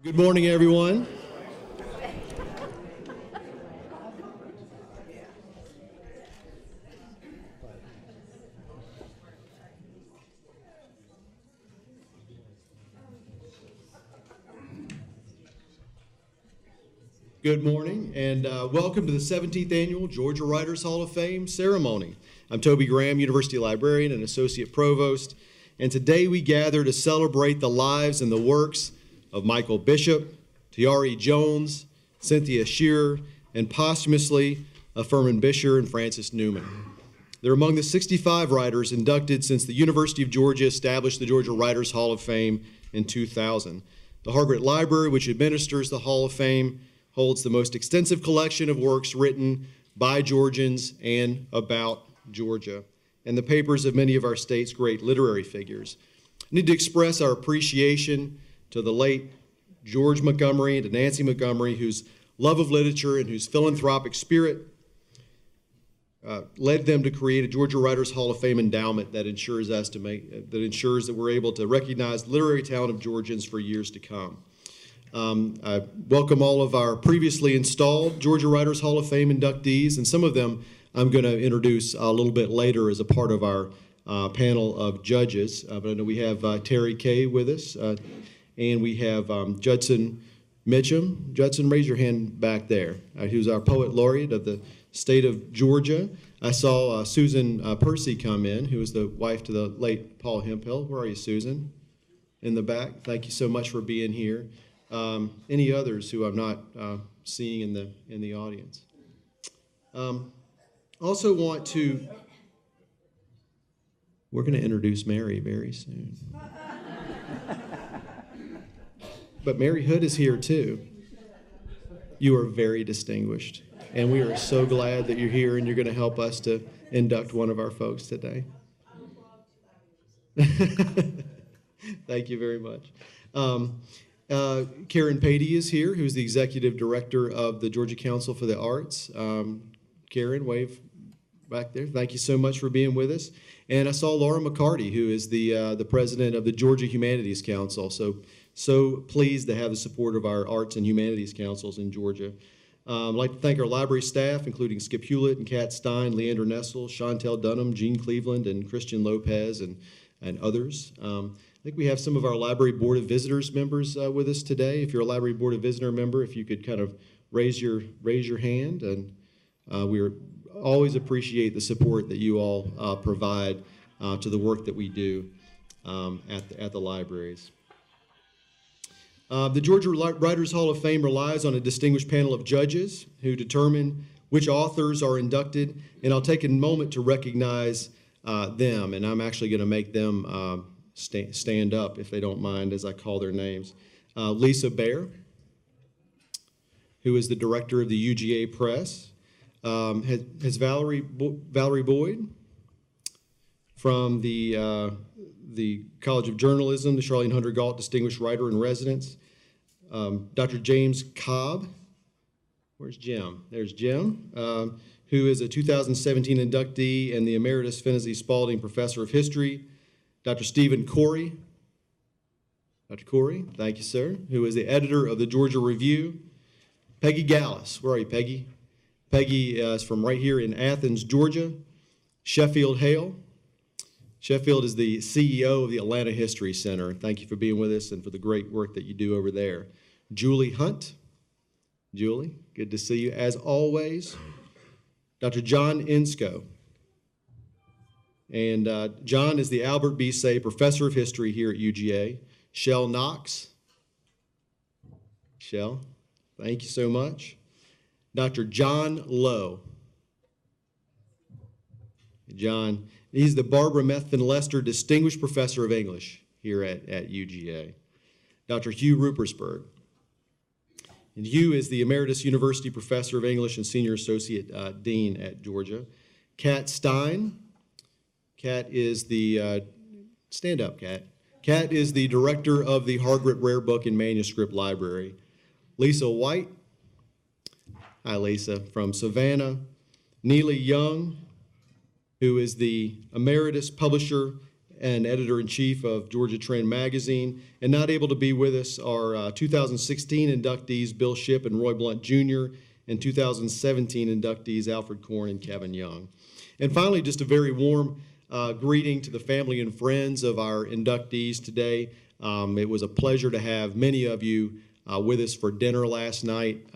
Good morning, everyone. Good morning, and welcome to the 17th Annual Georgia Writers Hall of Fame ceremony. I'm Toby Graham, University Librarian and Associate Provost, and today we gather to celebrate the lives and the works of Michael Bishop, Tre Jones, Cynthia Shearer, and posthumously of Furman, Bisher, and Francis Newman. They're among the 65 writers inducted since the University of Georgia established the Georgia Writers Hall of Fame in 2000. The Hargreaves Library, which administers the Hall of Fame, holds the most extensive collection of works written by Georgians and about Georgia, and the papers of many of our state's great literary figures. I need to express our appreciation to the late George Montgomery and to Nancy Montgomery, whose love of literature and whose philanthropic spirit led them to create a Georgia Writers Hall of Fame endowment that ensures that we're able to recognize the literary talent of Georgians for years to come. I welcome all of our previously installed Georgia Writers Hall of Fame inductees, and some of them I'm going to introduce a little bit later as a part of our panel of judges. But I know we have Terry Kay with us, and we have Judson Mitchum. Judson, raise your hand back there. Who's our poet laureate of the state of Georgia. I saw Susan Percy come in, who was the wife to the late Paul Hemphill. Where are you, Susan? In the back. Thank you so much for being here. Any others who I'm not seeing in the audience? Also want to. We're going to introduce Mary very soon. But Mary Hood is here too. You are very distinguished, and we are so glad that you're here and you're going to help us to induct one of our folks today. Thank you very much. Karen Patey is here, who's the Executive Director of the Georgia Council for the Arts. Karen, wave back there. Thank you so much for being with us. And I saw Laura McCarty, who is the President of the Georgia Humanities Council. So pleased to have the support of our Arts and Humanities Councils in Georgia. I'd like to thank our library staff, including Skip Hewlett and Kat Stein, Leander Nessel, Chantel Dunham, Jean Cleveland, and Christian Lopez, and others. I think we have some of our Library Board of Visitors members with us today. If you're a Library Board of Visitor member, if you could kind of raise your hand, and we always appreciate the support that you all provide to the work that we do at the libraries. The Georgia Writers Hall of Fame relies on a distinguished panel of judges who determine which authors are inducted, and I'll take a moment to recognize them, and I'm actually going to make them stand up, if they don't mind, as I call their names. Lisa Baer, who is the director of the UGA Press, has Valerie Boyd from the College of Journalism, the Charlene Hunter Galt Distinguished Writer in Residence. Dr. James Cobb, where's Jim? There's Jim, who is a 2017 inductee and the Emeritus Finney Spalding Professor of History. Dr. Stephen Corey. Dr. Corey, thank you, sir, who is the editor of the Georgia Review. Peggy Gallus, where are you, Peggy? Peggy is from right here in Athens, Georgia. Sheffield Hale. Sheffield is the CEO of the Atlanta History Center. Thank you for being with us and for the great work that you do over there. Julie Hunt. Julie, good to see you as always. Dr. John Insko. And John is the Albert B. Say Professor of History here at UGA. Shell Knox. Shell, thank you so much. Dr. John Lowe. John, he's the Barbara Methvin Lester Distinguished Professor of English here at UGA. Dr. Hugh Rupersberg. And Hugh is the Emeritus University Professor of English and Senior Associate Dean at Georgia. Kat Stein. Kat is the, stand up, Kat. Kat is the Director of the Hargreaves Rare Book and Manuscript Library. Lisa White. Hi, Lisa, from Savannah. Neely Young, who is the Emeritus Publisher and editor-in-chief of Georgia Trend Magazine. And not able to be with us are 2016 inductees Bill Shipp and Roy Blunt Jr., and 2017 inductees Alfred Korn and Kevin Young. And finally, just a very warm greeting to the family and friends of our inductees today. It was a pleasure to have many of you with us for dinner last night.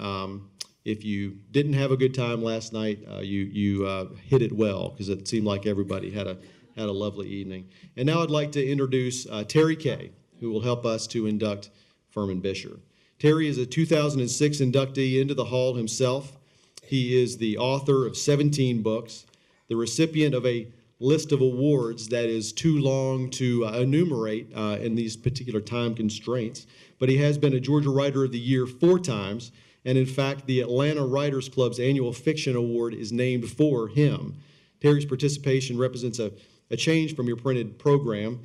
If you didn't have a good time last night, you hit it well, because it seemed like everybody had a lovely evening. And now I'd like to introduce Terry Kay, who will help us to induct Furman Bisher. Terry is a 2006 inductee into the Hall himself. He is the author of 17 books, the recipient of a list of awards that is too long to enumerate in these particular time constraints, but he has been a Georgia Writer of the Year 4 times, and in fact, the Atlanta Writers Club's annual fiction award is named for him. Terry's participation represents a change from your printed program,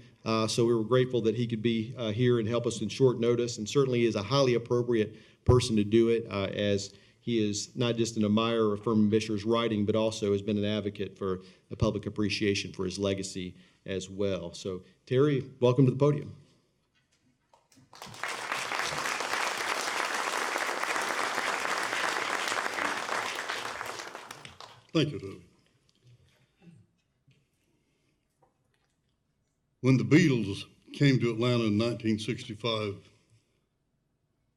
so we were grateful that he could be here and help us in short notice, and certainly is a highly appropriate person to do it, as he is not just an admirer of Furman Bisher's writing, but also has been an advocate for the public appreciation for his legacy as well. So, Terry, welcome to the podium. Thank you, Toby. When the Beatles came to Atlanta in 1965,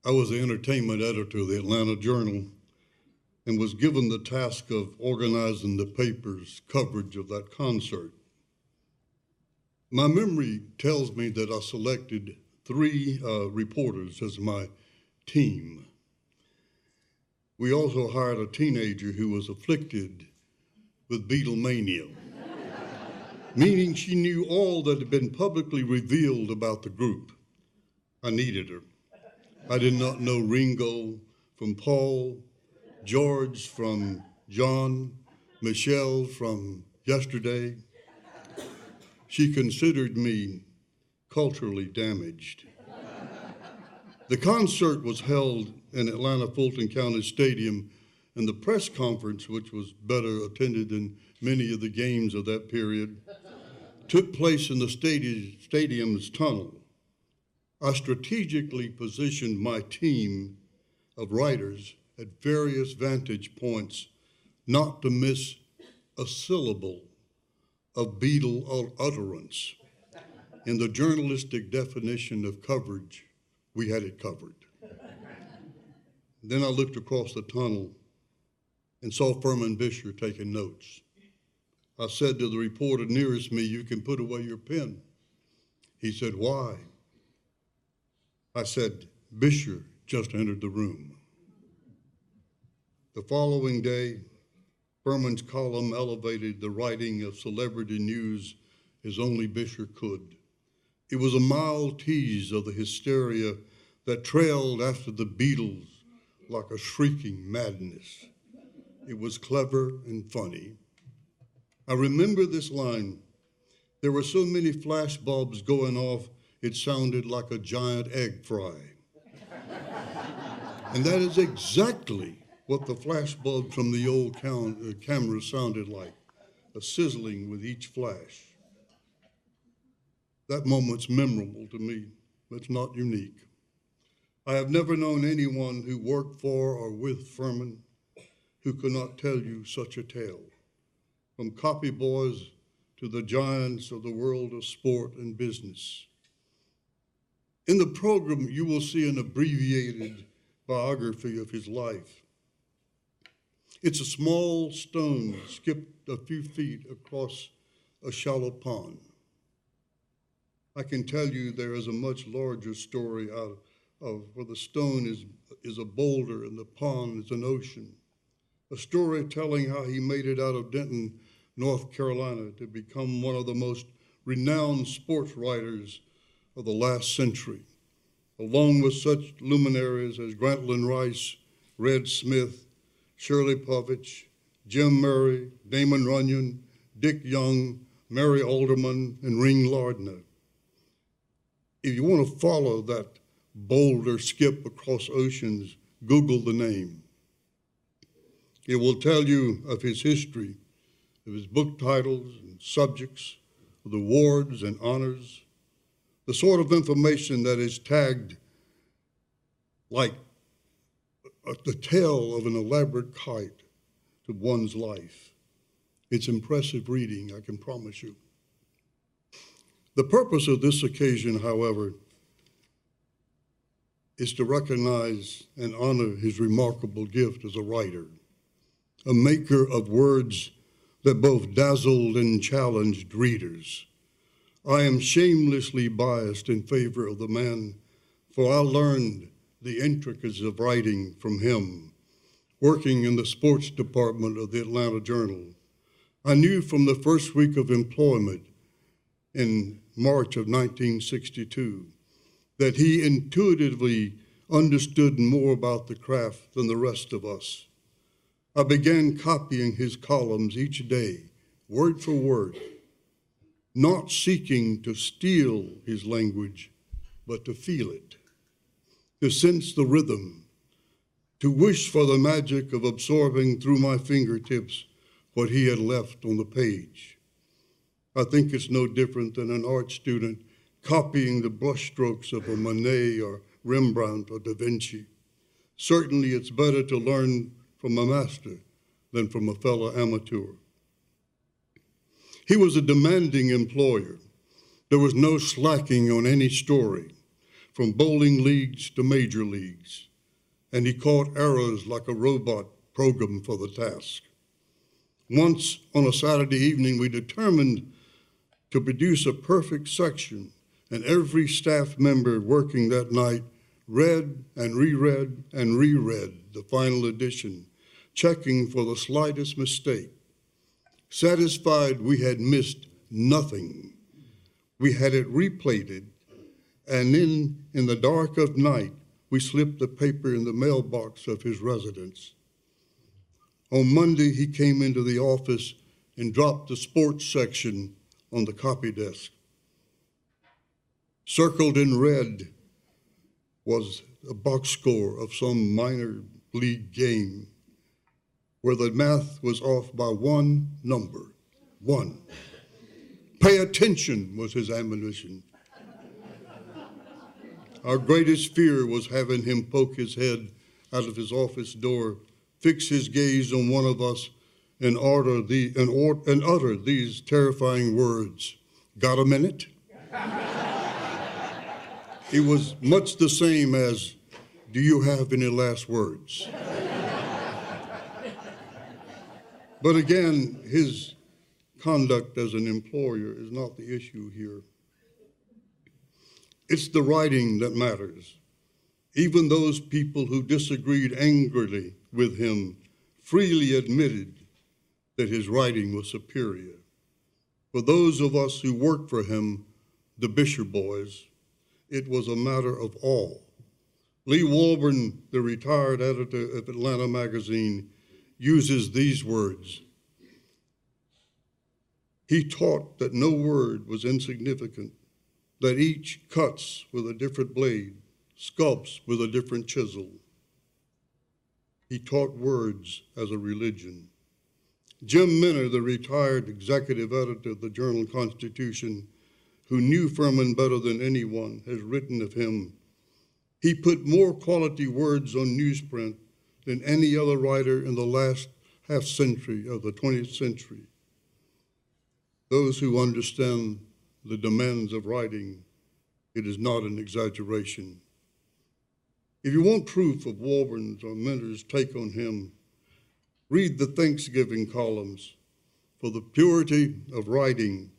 I was the entertainment editor of the Atlanta Journal and was given the task of organizing the paper's coverage of that concert. My memory tells me that I selected 3 reporters as my team. We also hired a teenager who was afflicted with Beatlemania, meaning she knew all that had been publicly revealed about the group. I needed her. I did not know Ringo from Paul, George from John, Michelle from Yesterday. She considered me culturally damaged. The concert was held in Atlanta Fulton County Stadium, and the press conference, which was better attended than many of the games of that period, took place in the stadium's tunnel. I strategically positioned my team of writers at various vantage points not to miss a syllable of Beatle utterance. In the journalistic definition of coverage, we had it covered. Then I looked across the tunnel and saw Furman Bisher taking notes. I said to the reporter nearest me, "You can put away your pen." He said, "Why?" I said, "Bisher just entered the room." The following day, Furman's column elevated the writing of celebrity news as only Bisher could. It was a mild tease of the hysteria that trailed after the Beatles like a shrieking madness. It was clever and funny. I remember this line: "There were so many flash bulbs going off, it sounded like a giant egg fry." And that is exactly what the flash bulbs from the old camera sounded like, a sizzling with each flash. That moment's memorable to me, but it's not unique. I have never known anyone who worked for or with Furman who could not tell you such a tale, from copy boys to the giants of the world of sport and business. In the program, you will see an abbreviated biography of his life. It's a small stone skipped a few feet across a shallow pond. I can tell you there is a much larger story out of where the stone is a boulder and the pond is an ocean. A story telling how he made it out of Denton, North Carolina, to become one of the most renowned sports writers of the last century, along with such luminaries as Grantland Rice, Red Smith, Shirley Povich, Jim Murray, Damon Runyon, Dick Young, Mary Alderman, and Ring Lardner. If you want to follow that boulder skip across oceans, Google the name. It will tell you of his history, of his book titles and subjects, with awards and honors, the sort of information that is tagged like the tail of an elaborate kite to one's life. It's impressive reading, I can promise you. The purpose of this occasion, however, is to recognize and honor his remarkable gift as a writer, a maker of words that both dazzled and challenged readers. I am shamelessly biased in favor of the man, for I learned the intricacies of writing from him, working in the sports department of the Atlanta Journal. I knew from the first week of employment in March of 1962 that he intuitively understood more about the craft than the rest of us. I began copying his columns each day, word for word, not seeking to steal his language, but to feel it, to sense the rhythm, to wish for the magic of absorbing through my fingertips what he had left on the page. I think it's no different than an art student copying the brushstrokes of a Monet or Rembrandt or Da Vinci. Certainly it's better to learn from a master than from a fellow amateur. He was a demanding employer. There was no slacking on any story, from bowling leagues to major leagues, and he caught errors like a robot programmed for the task. Once on a Saturday evening, we determined to produce a perfect section, and every staff member working that night read and reread and reread the final edition, checking for the slightest mistake. Satisfied we had missed nothing, we had it replated, and then in the dark of night, we slipped the paper in the mailbox of his residence. On Monday, he came into the office and dropped the sports section on the copy desk. Circled in red was a box score of some minor league game where the math was off by one number, one. Pay attention was his admonition. Our greatest fear was having him poke his head out of his office door, fix his gaze on one of us, and utter these terrifying words. Got a minute? It was much the same as, do you have any last words? But again, his conduct as an employer is not the issue here. It's the writing that matters. Even those people who disagreed angrily with him freely admitted that his writing was superior. For those of us who worked for him, the Bisher boys, it was a matter of awe. Lee Walborn, the retired editor of Atlanta magazine, uses these words. He taught that no word was insignificant, that each cuts with a different blade, sculpts with a different chisel. He taught words as a religion. Jim Minner, the retired executive editor of the Journal Constitution, who knew Furman better than anyone, has written of him, he put more quality words on newsprint than any other writer in the last half century of the 20th century. Those who understand the demands of writing, it is not an exaggeration. If you want proof of Walborn's or Minner's take on him, read the Thanksgiving columns. For the purity of writing,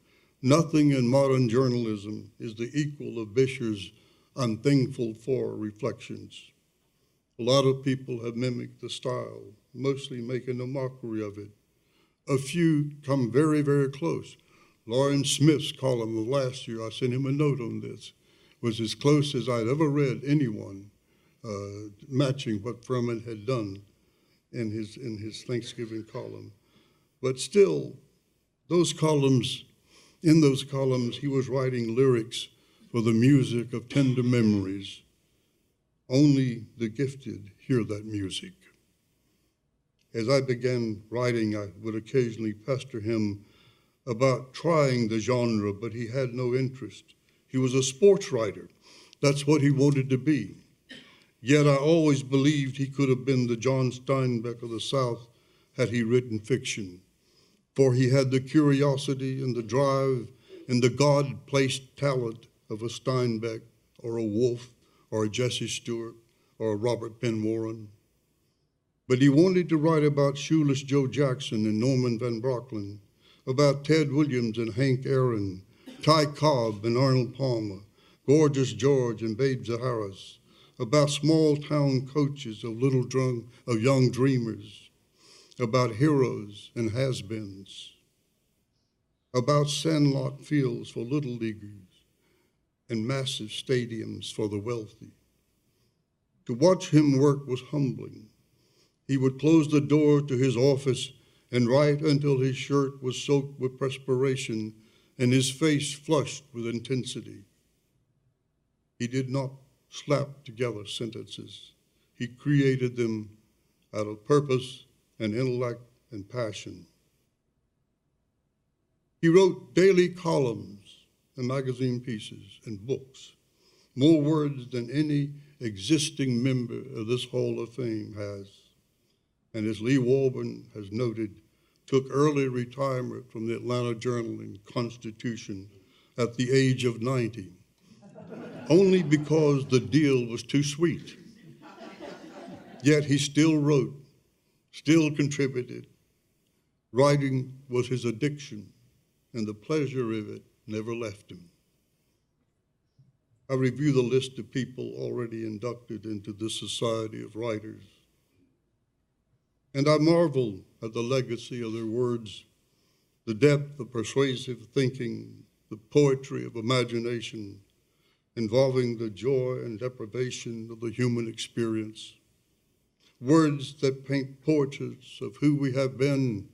nothing in modern journalism is the equal of Bisher's unthankful for reflections. A lot of people have mimicked the style, mostly making a mockery of it. A few come very, very close. Lauren Smith's column of last year, I sent him a note on this, was as close as I'd ever read anyone matching what Furman had done in his Thanksgiving column. But still, in those columns, he was writing lyrics for the music of tender memories. Only the gifted hear that music. As I began writing, I would occasionally pester him about trying the genre, but he had no interest. He was a sports writer. That's what he wanted to be. Yet I always believed he could have been the John Steinbeck of the South had he written fiction, for he had the curiosity and the drive and the God-placed talent of a Steinbeck or a Woolf or a Jesse Stewart or a Robert Penn Warren. But he wanted to write about Shoeless Joe Jackson and Norman Van Brocklin, about Ted Williams and Hank Aaron, Ty Cobb and Arnold Palmer, Gorgeous George and Babe Zaharas, about small-town coaches of young dreamers, about heroes and has-beens, about sandlot fields for little leaguers and massive stadiums for the wealthy. To watch him work was humbling. He would close the door to his office and write until his shirt was soaked with perspiration and his face flushed with intensity. He did not slap together sentences. He created them out of purpose and intellect and passion. He wrote daily columns and magazine pieces and books, more words than any existing member of this Hall of Fame has. And as Lee Walborn has noted, took early retirement from the Atlanta Journal and Constitution at the age of 90, only because the deal was too sweet. Yet he still wrote, still contributed. Writing was his addiction, and the pleasure of it never left him. I review the list of people already inducted into this Society of Writers, and I marvel at the legacy of their words, the depth of persuasive thinking, the poetry of imagination, involving the joy and deprivation of the human experience. Words that paint portraits of who we have been,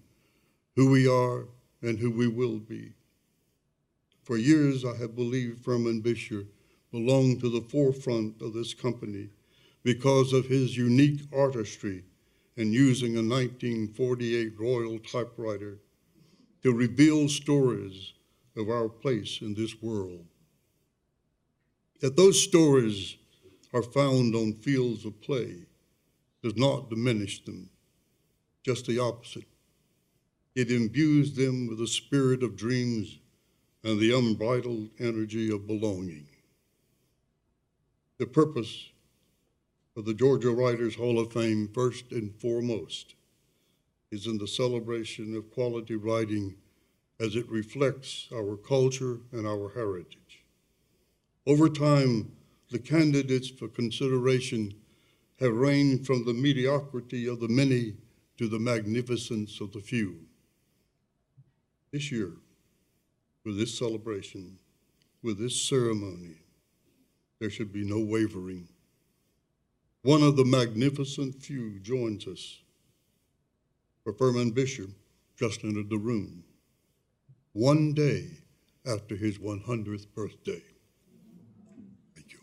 who we are, and who we will be. For years I have believed Furman Bisher belonged to the forefront of this company because of his unique artistry in using a 1948 Royal typewriter to reveal stories of our place in this world. That those stories are found on fields of play does not diminish them, just the opposite. It imbues them with the spirit of dreams and the unbridled energy of belonging. The purpose of the Georgia Writers Hall of Fame, first and foremost, is in the celebration of quality writing as it reflects our culture and our heritage. Over time, the candidates for consideration have ranged from the mediocrity of the many to the magnificence of the few. This year, with this celebration, with this ceremony, there should be no wavering. One of the magnificent few joins us. For Furman Bisher just entered the room, one day after his 100th birthday. Thank you.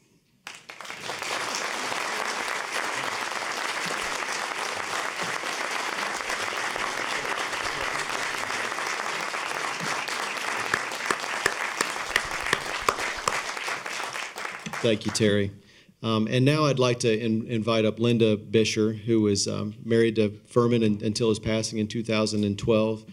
Thank you, Terry. And now I'd like to invite up Linda Bisher, who was married to Furman until his passing in 2012,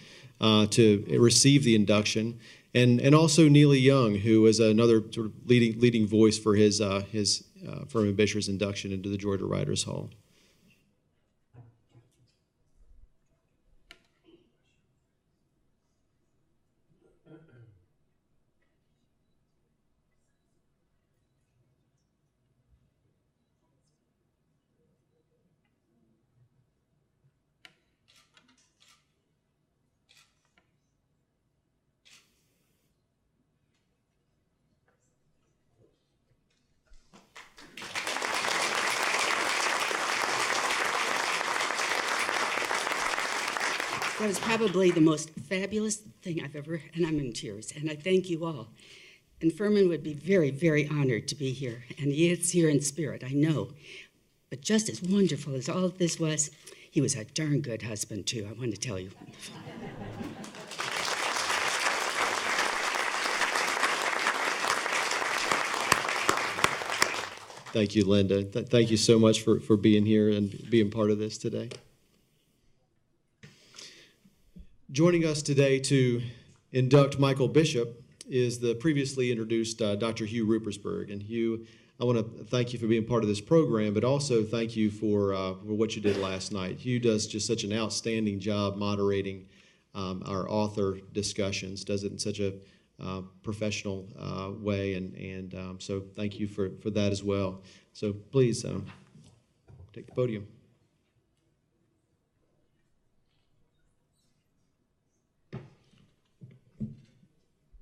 to receive the induction, and also Neely Young, who was another sort of leading voice for his Furman Bisher's induction into the Georgia Writers Hall. That was probably the most fabulous thing I've ever, and I'm in tears, and I thank you all. And Furman would be very, very honored to be here, and he is here in spirit, I know. But just as wonderful as all of this was, he was a darn good husband, too, I want to tell you. Thank you, Linda. Thank you so much for being here and being part of this today. Joining us today to induct Michael Bishop is the previously introduced Dr. Hugh Rupersberg. And Hugh, I want to thank you for being part of this program, but also thank you for what you did last night. Hugh does just such an outstanding job moderating our author discussions, does it in such a professional way, and so thank you for that as well. So please take the podium.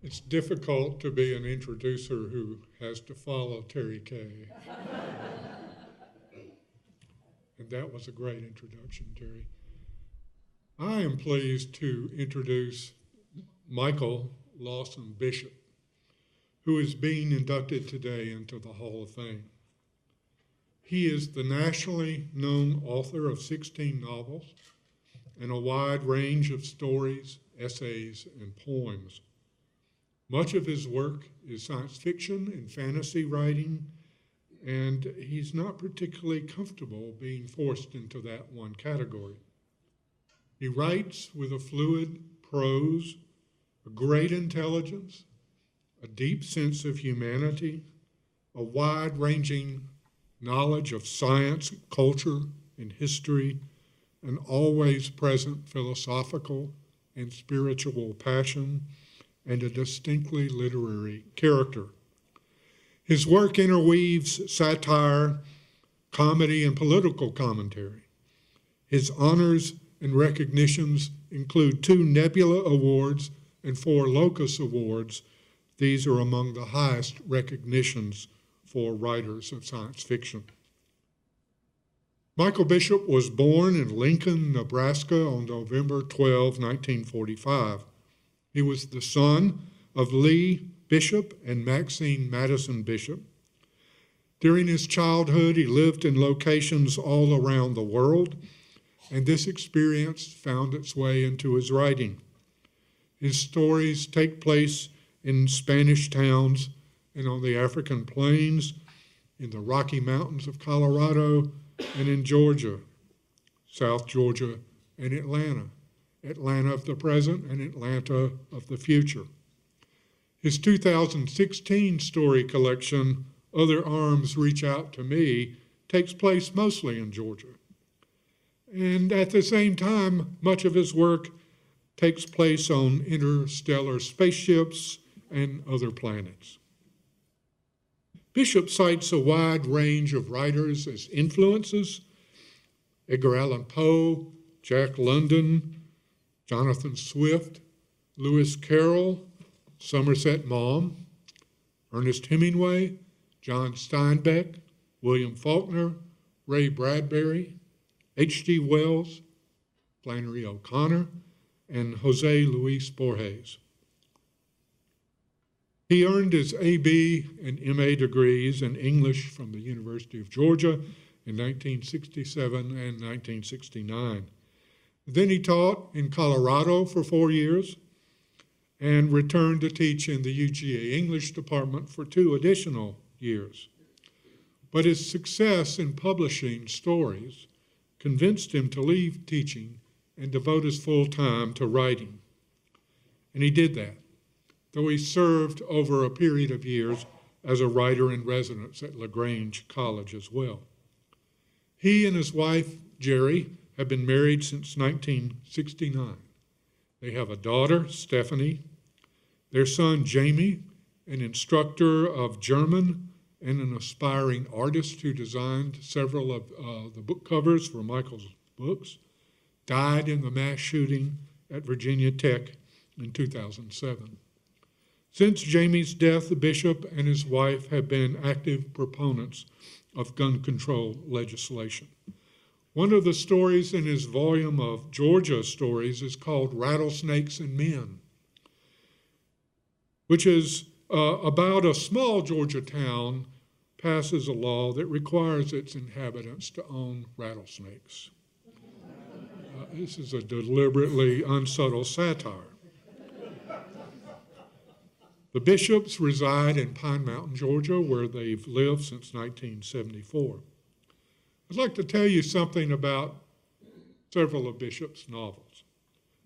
It's difficult to be an introducer who has to follow Terry Kay. And that was a great introduction, Terry. I am pleased to introduce Michael Lawson Bishop, who is being inducted today into the Hall of Fame. He is the nationally known author of 16 novels and a wide range of stories, essays, and poems. Much of his work is science fiction and fantasy writing, and he's not particularly comfortable being forced into that one category. He writes with a fluid prose, a great intelligence, a deep sense of humanity, a wide-ranging knowledge of science, culture, and history, an always present philosophical and spiritual passion, and a distinctly literary character. His work interweaves satire, comedy, and political commentary. His honors and recognitions include 2 Nebula Awards and 4 Locus Awards. These are among the highest recognitions for writers of science fiction. Michael Bishop was born in Lincoln, Nebraska on November 12, 1945. He was the son of Lee Bishop and Maxine Madison Bishop. During his childhood, he lived in locations all around the world, and this experience found its way into his writing. His stories take place in Spanish towns and on the African plains, in the Rocky Mountains of Colorado, and in Georgia, South Georgia, and Atlanta. Atlanta of the present and Atlanta of the future. His 2016 story collection, Other Arms Reach Out to Me, takes place mostly in Georgia. And at the same time, much of his work takes place on interstellar spaceships and other planets. Bishop cites a wide range of writers as influences: Edgar Allan Poe, Jack London, Jonathan Swift, Lewis Carroll, Somerset Maugham, Ernest Hemingway, John Steinbeck, William Faulkner, Ray Bradbury, H.G. Wells, Flannery O'Connor, and Jose Luis Borges. He earned his A.B. and M.A. degrees in English from the University of Georgia in 1967 and 1969. Then he taught in Colorado for 4 years and returned to teach in the UGA English department for 2 additional years. But his success in publishing stories convinced him to leave teaching and devote his full time to writing. And he did that, though he served over a period of years as a writer in residence at LaGrange College as well. He and his wife, Jerry, have been married since 1969. They have a daughter, Stephanie, their son, Jamie, an instructor of German and an aspiring artist who designed several of the book covers for Michael's books, died in the mass shooting at Virginia Tech in 2007. Since Jamie's death, the bishop and his wife have been active proponents of gun control legislation. One of the stories in his volume of Georgia stories is called Rattlesnakes and Men, which is about a small Georgia town passes a law that requires its inhabitants to own rattlesnakes. This is a deliberately unsubtle satire. The Bishops reside in Pine Mountain, Georgia, where they've lived since 1974. I'd like to tell you something about several of Bishop's novels,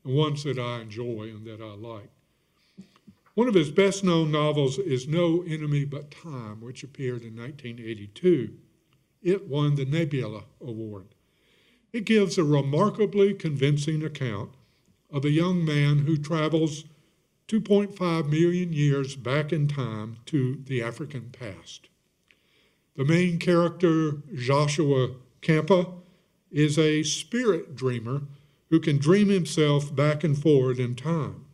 the ones that I enjoy and that I like. One of his best-known novels is No Enemy But Time, which appeared in 1982. It won the Nebula Award. It gives a remarkably convincing account of a young man who travels 2.5 million years back in time to the African past. The main character, Joshua Campa, is a spirit dreamer who can dream himself back and forward in time.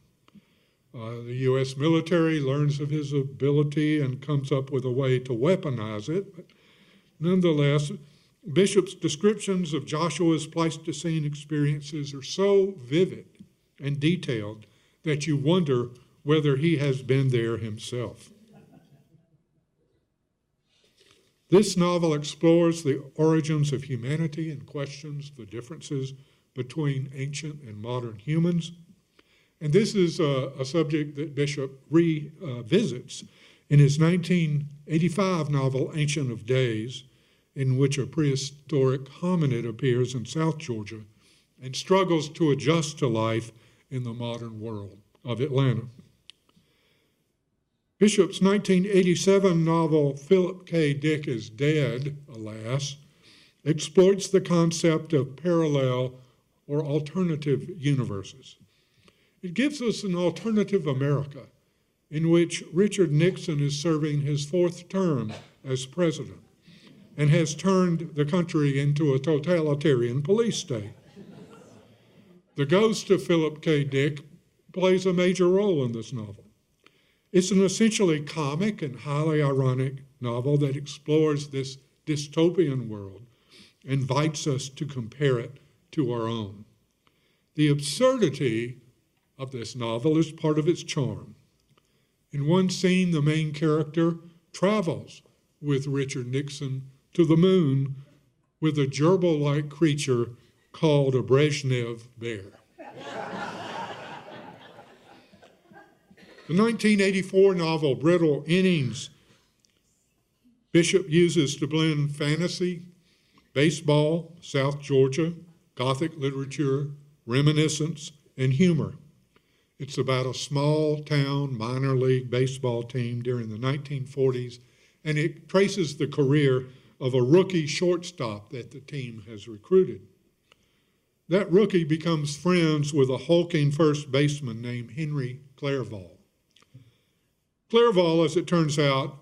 The U.S. military learns of his ability and comes up with a way to weaponize it. But nonetheless, Bishop's descriptions of Joshua's Pleistocene experiences are so vivid and detailed that you wonder whether he has been there himself. This novel explores the origins of humanity and questions the differences between ancient and modern humans. And this is a subject that Bishop revisits in his 1985 novel, Ancient of Days, in which a prehistoric hominid appears in South Georgia and struggles to adjust to life in the modern world of Atlanta. Bishop's 1987 novel, Philip K. Dick is Dead, Alas, exploits the concept of parallel or alternative universes. It gives us an alternative America in which Richard Nixon is serving his fourth term as president and has turned the country into a totalitarian police state. The ghost of Philip K. Dick plays a major role in this novel. It's an essentially comic and highly ironic novel that explores this dystopian world and invites us to compare it to our own. The absurdity of this novel is part of its charm. In one scene, the main character travels with Richard Nixon to the moon with a gerbil-like creature called a Brezhnev bear. The 1984 novel, Brittle Innings, Bishop uses to blend fantasy, baseball, South Georgia, Gothic literature, reminiscence, and humor. It's about a small-town minor league baseball team during the 1940s, and it traces the career of a rookie shortstop that the team has recruited. That rookie becomes friends with a hulking first baseman named Henry Clerval. Clerval, as it turns out,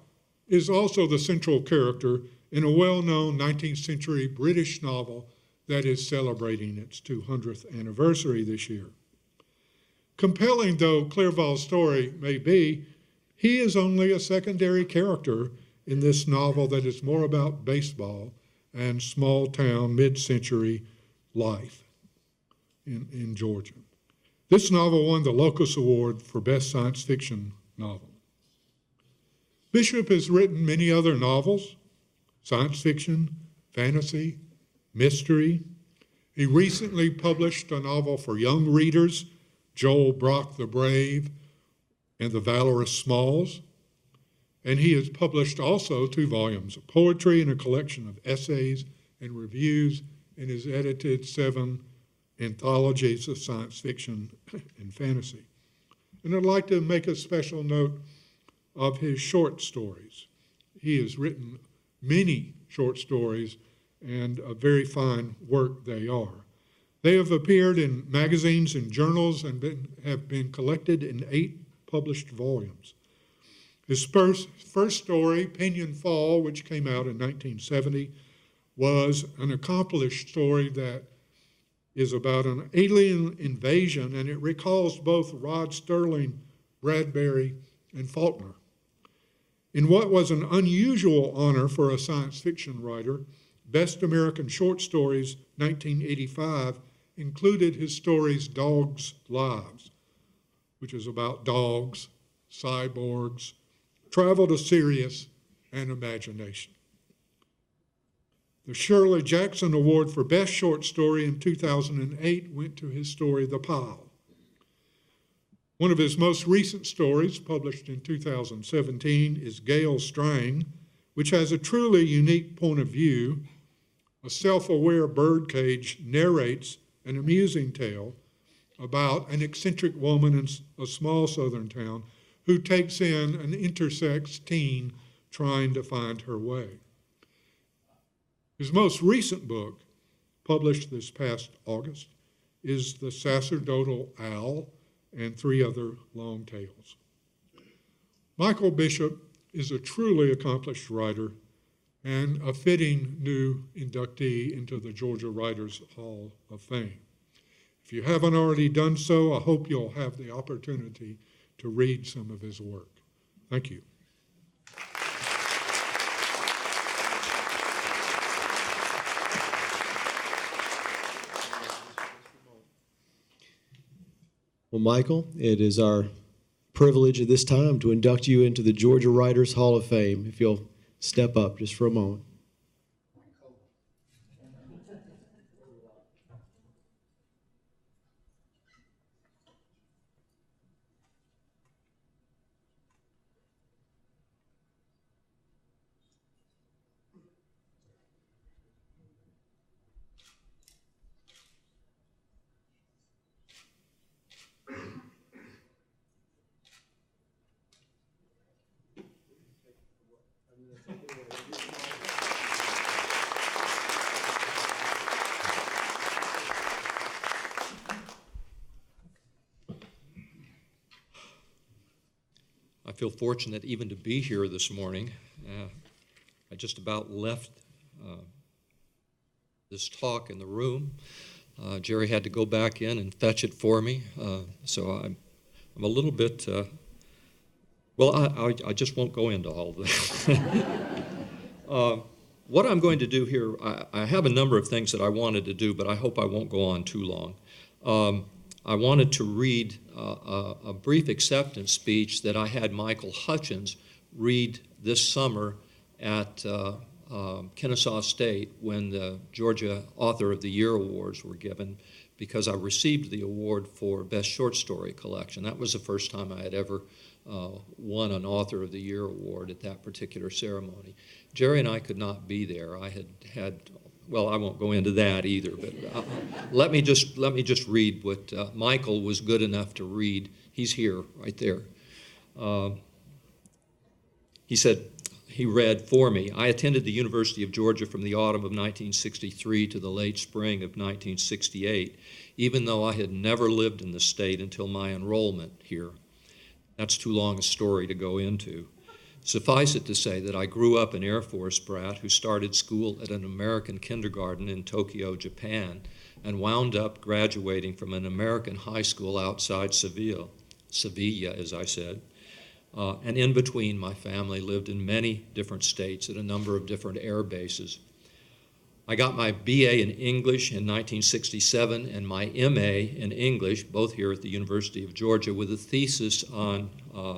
is also the central character in a well-known 19th century British novel that is celebrating its 200th anniversary this year. Compelling though Clerval's story may be, he is only a secondary character in this novel that is more about baseball and small-town mid-century life in Georgia. This novel won the Locus Award for Best Science Fiction Novel. Bishop has written many other novels, science fiction, fantasy, mystery. He recently published a novel for young readers, Joel Brock the Brave and the Valorous Smalls. And he has published also 2 volumes of poetry and a collection of essays and reviews, and has edited 7 anthologies of science fiction and fantasy. And I'd like to make a special note of his short stories. He has written many short stories, and a very fine work they are. They have appeared in magazines and journals and have been collected in 8 published volumes. His first story, Pinion Fall, which came out in 1970, was an accomplished story that is about an alien invasion, and it recalls both Rod Serling, Bradbury, and Faulkner. In what was an unusual honor for a science fiction writer, Best American Short Stories 1985 included his stories Dogs' Lives, which is about dogs, cyborgs, travel to Sirius, and imagination. The Shirley Jackson Award for Best Short Story in 2008 went to his story The Pile. One of his most recent stories, published in 2017, is Gale Strang, which has a truly unique point of view. A self-aware birdcage narrates an amusing tale about an eccentric woman in a small southern town who takes in an intersex teen trying to find her way. His most recent book, published this past August, is The Sacerdotal Owl and 3 other long tales. Michael Bishop is a truly accomplished writer and a fitting new inductee into the Georgia Writers Hall of Fame. If you haven't already done so, I hope you'll have the opportunity to read some of his work. Thank you. Well, Michael, it is our privilege at this time to induct you into the Georgia Writers Hall of Fame. If you'll step up just for a moment. I feel fortunate even to be here this morning. I just about left this talk in the room. Jerry had to go back in and fetch it for me, so I'm a little bit, I just won't go into all of that. What I'm going to do here, I have a number of things that I wanted to do, but I hope I won't go on too long. I wanted to read a brief acceptance speech that I had Michael Hutchins read this summer at Kennesaw State when the Georgia Author of the Year Awards were given, because I received the award for Best Short Story Collection. That was the first time I had ever won an Author of the Year award at that particular ceremony. Jerry and I could not be there. I well, I won't go into that either, but let me just read what Michael was good enough to read. He's here, right there. He read for me, I attended the University of Georgia from the autumn of 1963 to the late spring of 1968, even though I had never lived in the state until my enrollment here. That's too long a story to go into. Suffice it to say that I grew up an Air Force brat who started school at an American kindergarten in Tokyo, Japan, and wound up graduating from an American high school outside Seville, as I said. And in between, my family lived in many different states at a number of different air bases. I got my BA in English in 1967 and my MA in English, both here at the University of Georgia, with a thesis on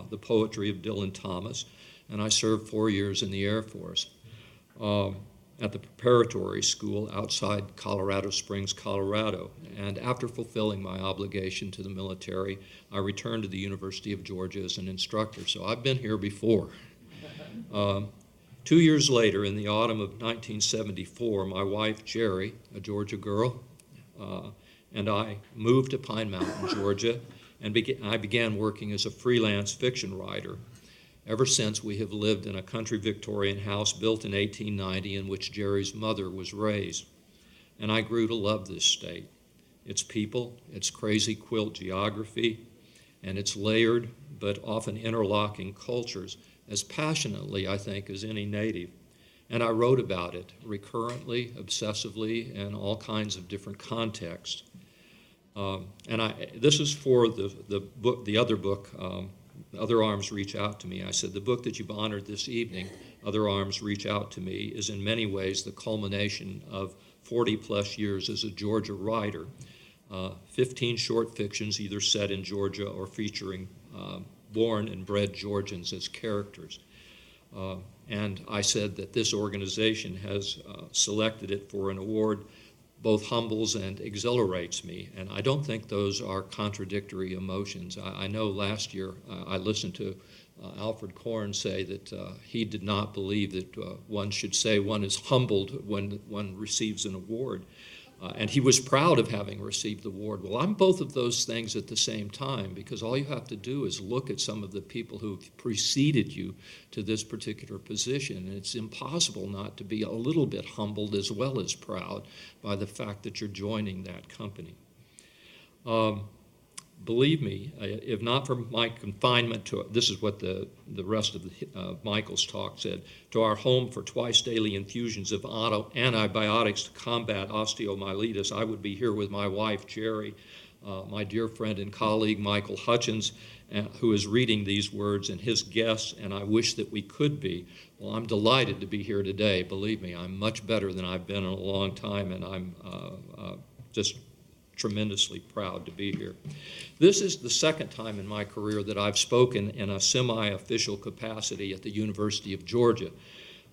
the poetry of Dylan Thomas. And I served 4 years in the Air Force at the preparatory school outside Colorado Springs, Colorado. And after fulfilling my obligation to the military, I returned to the University of Georgia as an instructor. So I've been here before. 2 years later, in the autumn of 1974, my wife, Jerry, a Georgia girl, and I moved to Pine Mountain, Georgia, and I began working as a freelance fiction writer. Ever since, we have lived in a country Victorian house built in 1890 in which Jerry's mother was raised. And I grew to love this state, its people, its crazy quilt geography, and its layered but often interlocking cultures as passionately, I think, as any native. And I wrote about it recurrently, obsessively, in all kinds of different contexts. This is for the other book, Other Arms Reach Out to Me. I said, the book that you've honored this evening, Other Arms Reach Out to Me, is in many ways the culmination of 40-plus years as a Georgia writer. 15 short fictions, either set in Georgia or featuring born and bred Georgians as characters. And I said that this organization has selected it for an award both humbles and exhilarates me, and I don't think those are contradictory emotions. I know last year I listened to Alfred Korn say that he did not believe that one should say one is humbled when one receives an award. And he was proud of having received the award. Well, I'm both of those things at the same time, because all you have to do is look at some of the people who've preceded you to this particular position, and it's impossible not to be a little bit humbled as well as proud by the fact that you're joining that company. Believe me, if not for my confinement to, this is what the rest of Michael's talk said, to our home for twice daily infusions of antibiotics to combat osteomyelitis, I would be here with my wife, Jerry, my dear friend and colleague, Michael Hutchins, who is reading these words, and his guests, and I wish that we could be. Well, I'm delighted to be here today. Believe me, I'm much better than I've been in a long time, and I'm just tremendously proud to be here. This is the second time in my career that I've spoken in a semi-official capacity at the University of Georgia,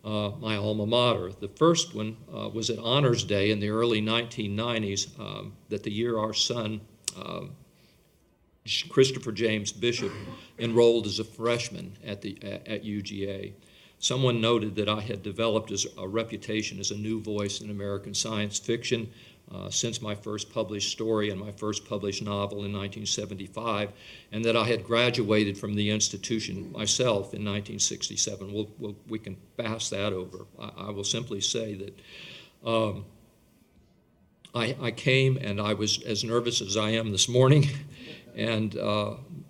my alma mater. The first one was at Honors Day in the early 1990s, that the year our son, Christopher James Bisher, enrolled as a freshman at UGA. Someone noted that I had developed a reputation as a new voice in American science fiction since my first published story and my first published novel in 1975, and that I had graduated from the institution myself in 1967. We can pass that over. I will simply say that I came and I was as nervous as I am this morning, and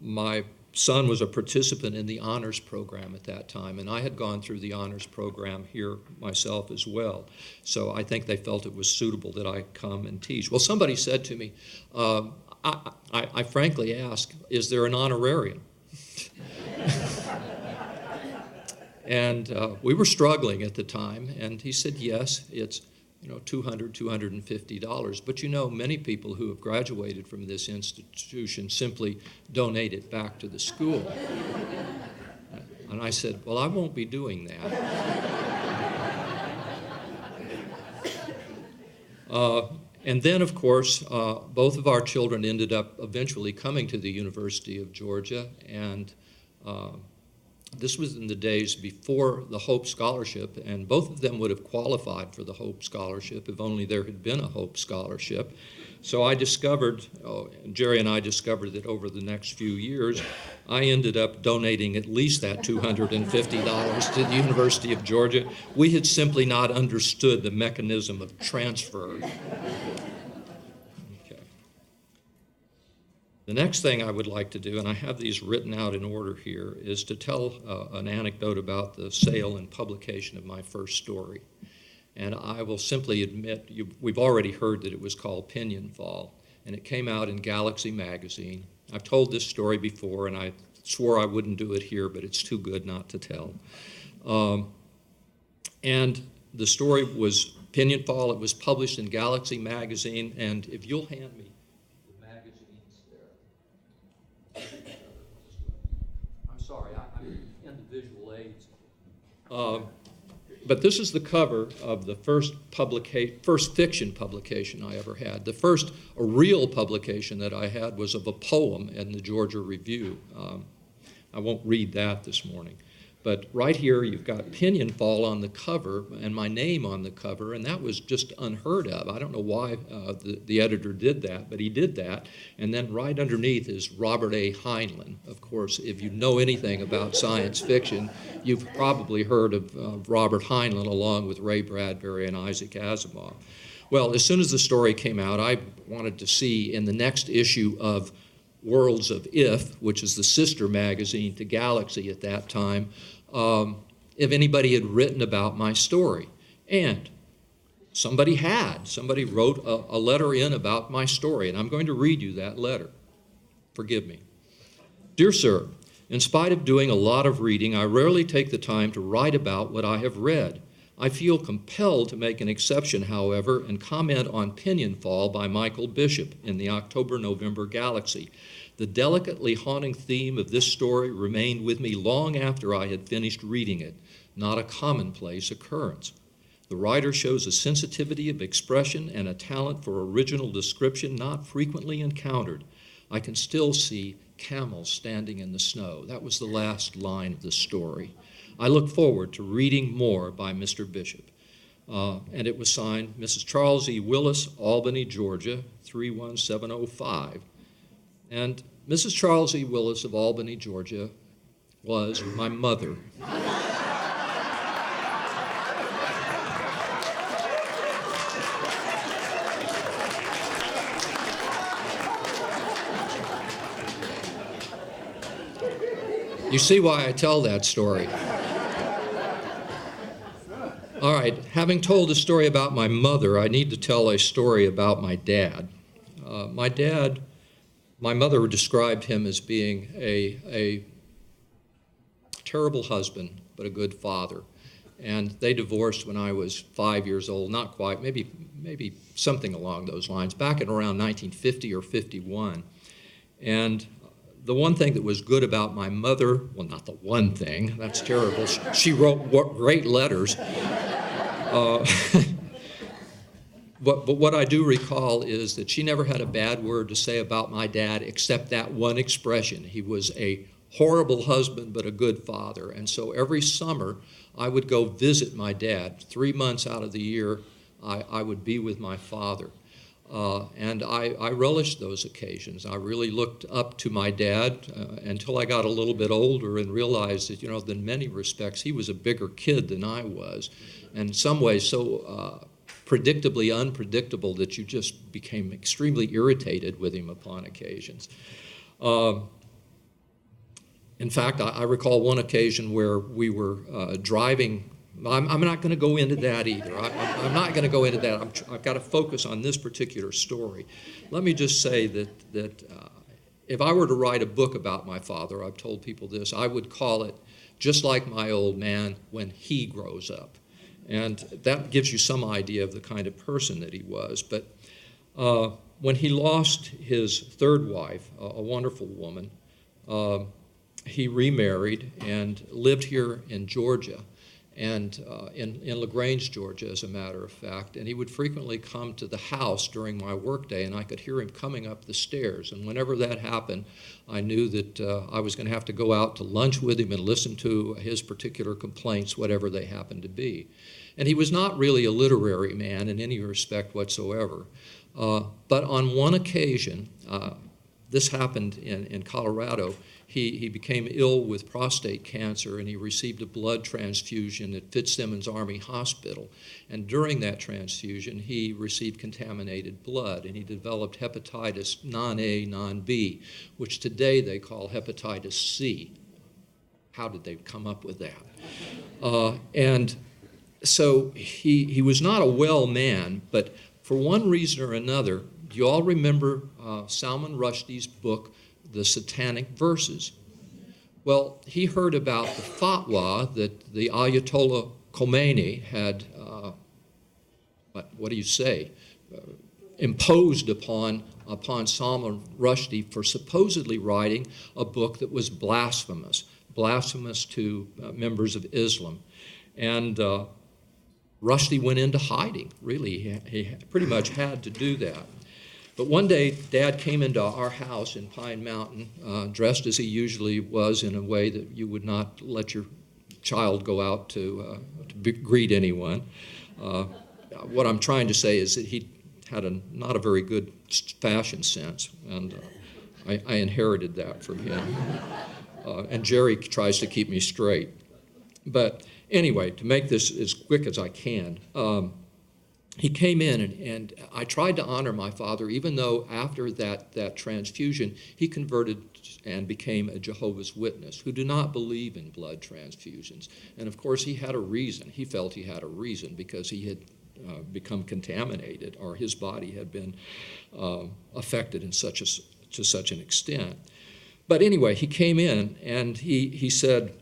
my son was a participant in the honors program at that time, and I had gone through the honors program here myself as well. So I think they felt it was suitable that I come and teach. Well, somebody said to me, I frankly asked, is there an honorarium? And we were struggling at the time, and he said, yes, it's $200, $250. But many people who have graduated from this institution simply donate it back to the school. And I said, well, I won't be doing that. And then, of course, both of our children ended up eventually coming to the University of Georgia, and this was in the days before the Hope Scholarship, and both of them would have qualified for the Hope Scholarship if only there had been a Hope Scholarship. So I discovered, Jerry and I discovered that over the next few years, I ended up donating at least that $250 to the University of Georgia. We had simply not understood the mechanism of transfer. The next thing I would like to do, and I have these written out in order here, is to tell an anecdote about the sale and publication of my first story. And I will simply admit, we've already heard that it was called Pinion Fall, and it came out in Galaxy magazine. I've told this story before, and I swore I wouldn't do it here, but it's too good not to tell. And the story was Pinion Fall. It was published in Galaxy magazine, and if you'll hand me sorry, I'm in the visual aids. But this is the cover of the first fiction publication I ever had. The first real publication that I had was of a poem in the Georgia Review. I won't read that this morning. But right here, you've got Pinion Fall on the cover and my name on the cover, and that was just unheard of. I don't know why the editor did that, but he did that. And then right underneath is Robert A. Heinlein. Of course, if you know anything about science fiction, you've probably heard of Robert Heinlein along with Ray Bradbury and Isaac Asimov. Well, as soon as the story came out, I wanted to see in the next issue of Worlds of If, which is the sister magazine to Galaxy at that time, if anybody had written about my story. And somebody wrote a letter in about my story, and I'm going to read you that letter. Forgive me. Dear Sir, in spite of doing a lot of reading, I rarely take the time to write about what I have read. I feel compelled to make an exception, however, and comment on Pinion Fall by Michael Bishop in the October-November Galaxy. The delicately haunting theme of this story remained with me long after I had finished reading it, not a commonplace occurrence. The writer shows a sensitivity of expression and a talent for original description not frequently encountered. I can still see camels standing in the snow. That was the last line of the story. I look forward to reading more by Mr. Bishop. And it was signed Mrs. Charles E. Willis, Albany, Georgia, 31705. And Mrs. Charles E. Willis of Albany, Georgia, was my mother. You see why I tell that story. All right, having told a story about my mother, I need to tell a story about my dad. My mother described him as being a terrible husband, but a good father. And they divorced when I was 5 years old, not quite, maybe something along those lines, back in around 1950 or 51. And the one thing that was good about my mother, well, not the one thing, that's terrible. She wrote great letters. But what I do recall is that she never had a bad word to say about my dad except that one expression. He was a horrible husband, but a good father. And so every summer, I would go visit my dad. 3 months out of the year, I would be with my father. And I relished those occasions. I really looked up to my dad until I got a little bit older and realized that, in many respects, he was a bigger kid than I was. And in some ways, so predictably unpredictable that you just became extremely irritated with him upon occasions. In fact, I recall one occasion where we were driving. I'm not going to go into that either. I'm not going to go into that. I've got to focus on this particular story. Let me just say that if I were to write a book about my father, I've told people this, I would call it Just Like My Old Man When He Grows Up. And that gives you some idea of the kind of person that he was. But when he lost his third wife, a wonderful woman, he remarried and lived here in Georgia, and in LaGrange, Georgia, as a matter of fact. And he would frequently come to the house during my workday, and I could hear him coming up the stairs. And whenever that happened, I knew that I was going to have to go out to lunch with him and listen to his particular complaints, whatever they happened to be. And he was not really a literary man in any respect whatsoever. But on one occasion, this happened in Colorado, he became ill with prostate cancer, and he received a blood transfusion at Fitzsimmons Army Hospital. And during that transfusion, he received contaminated blood, and he developed hepatitis non-A, non-B, which today they call hepatitis C. How did they come up with that? And so he was not a well man, but for one reason or another, do you all remember Salman Rushdie's book, The Satanic Verses? Well, he heard about the fatwa that the Ayatollah Khomeini had, imposed upon Salman Rushdie for supposedly writing a book that was blasphemous to members of Islam. And Rushdie went into hiding, really. He pretty much had to do that. But one day, Dad came into our house in Pine Mountain, dressed as he usually was in a way that you would not let your child go out to greet anyone. What I'm trying to say is that he had not a very good fashion sense, and I inherited that from him. And Jerry tries to keep me straight. But anyway, to make this as quick as I can, he came in, and I tried to honor my father, even though after that transfusion, he converted and became a Jehovah's Witness who do not believe in blood transfusions. And of course, he had a reason. He felt he had a reason because he had become contaminated, or his body had been affected to such an extent. But anyway, he came in, and he said,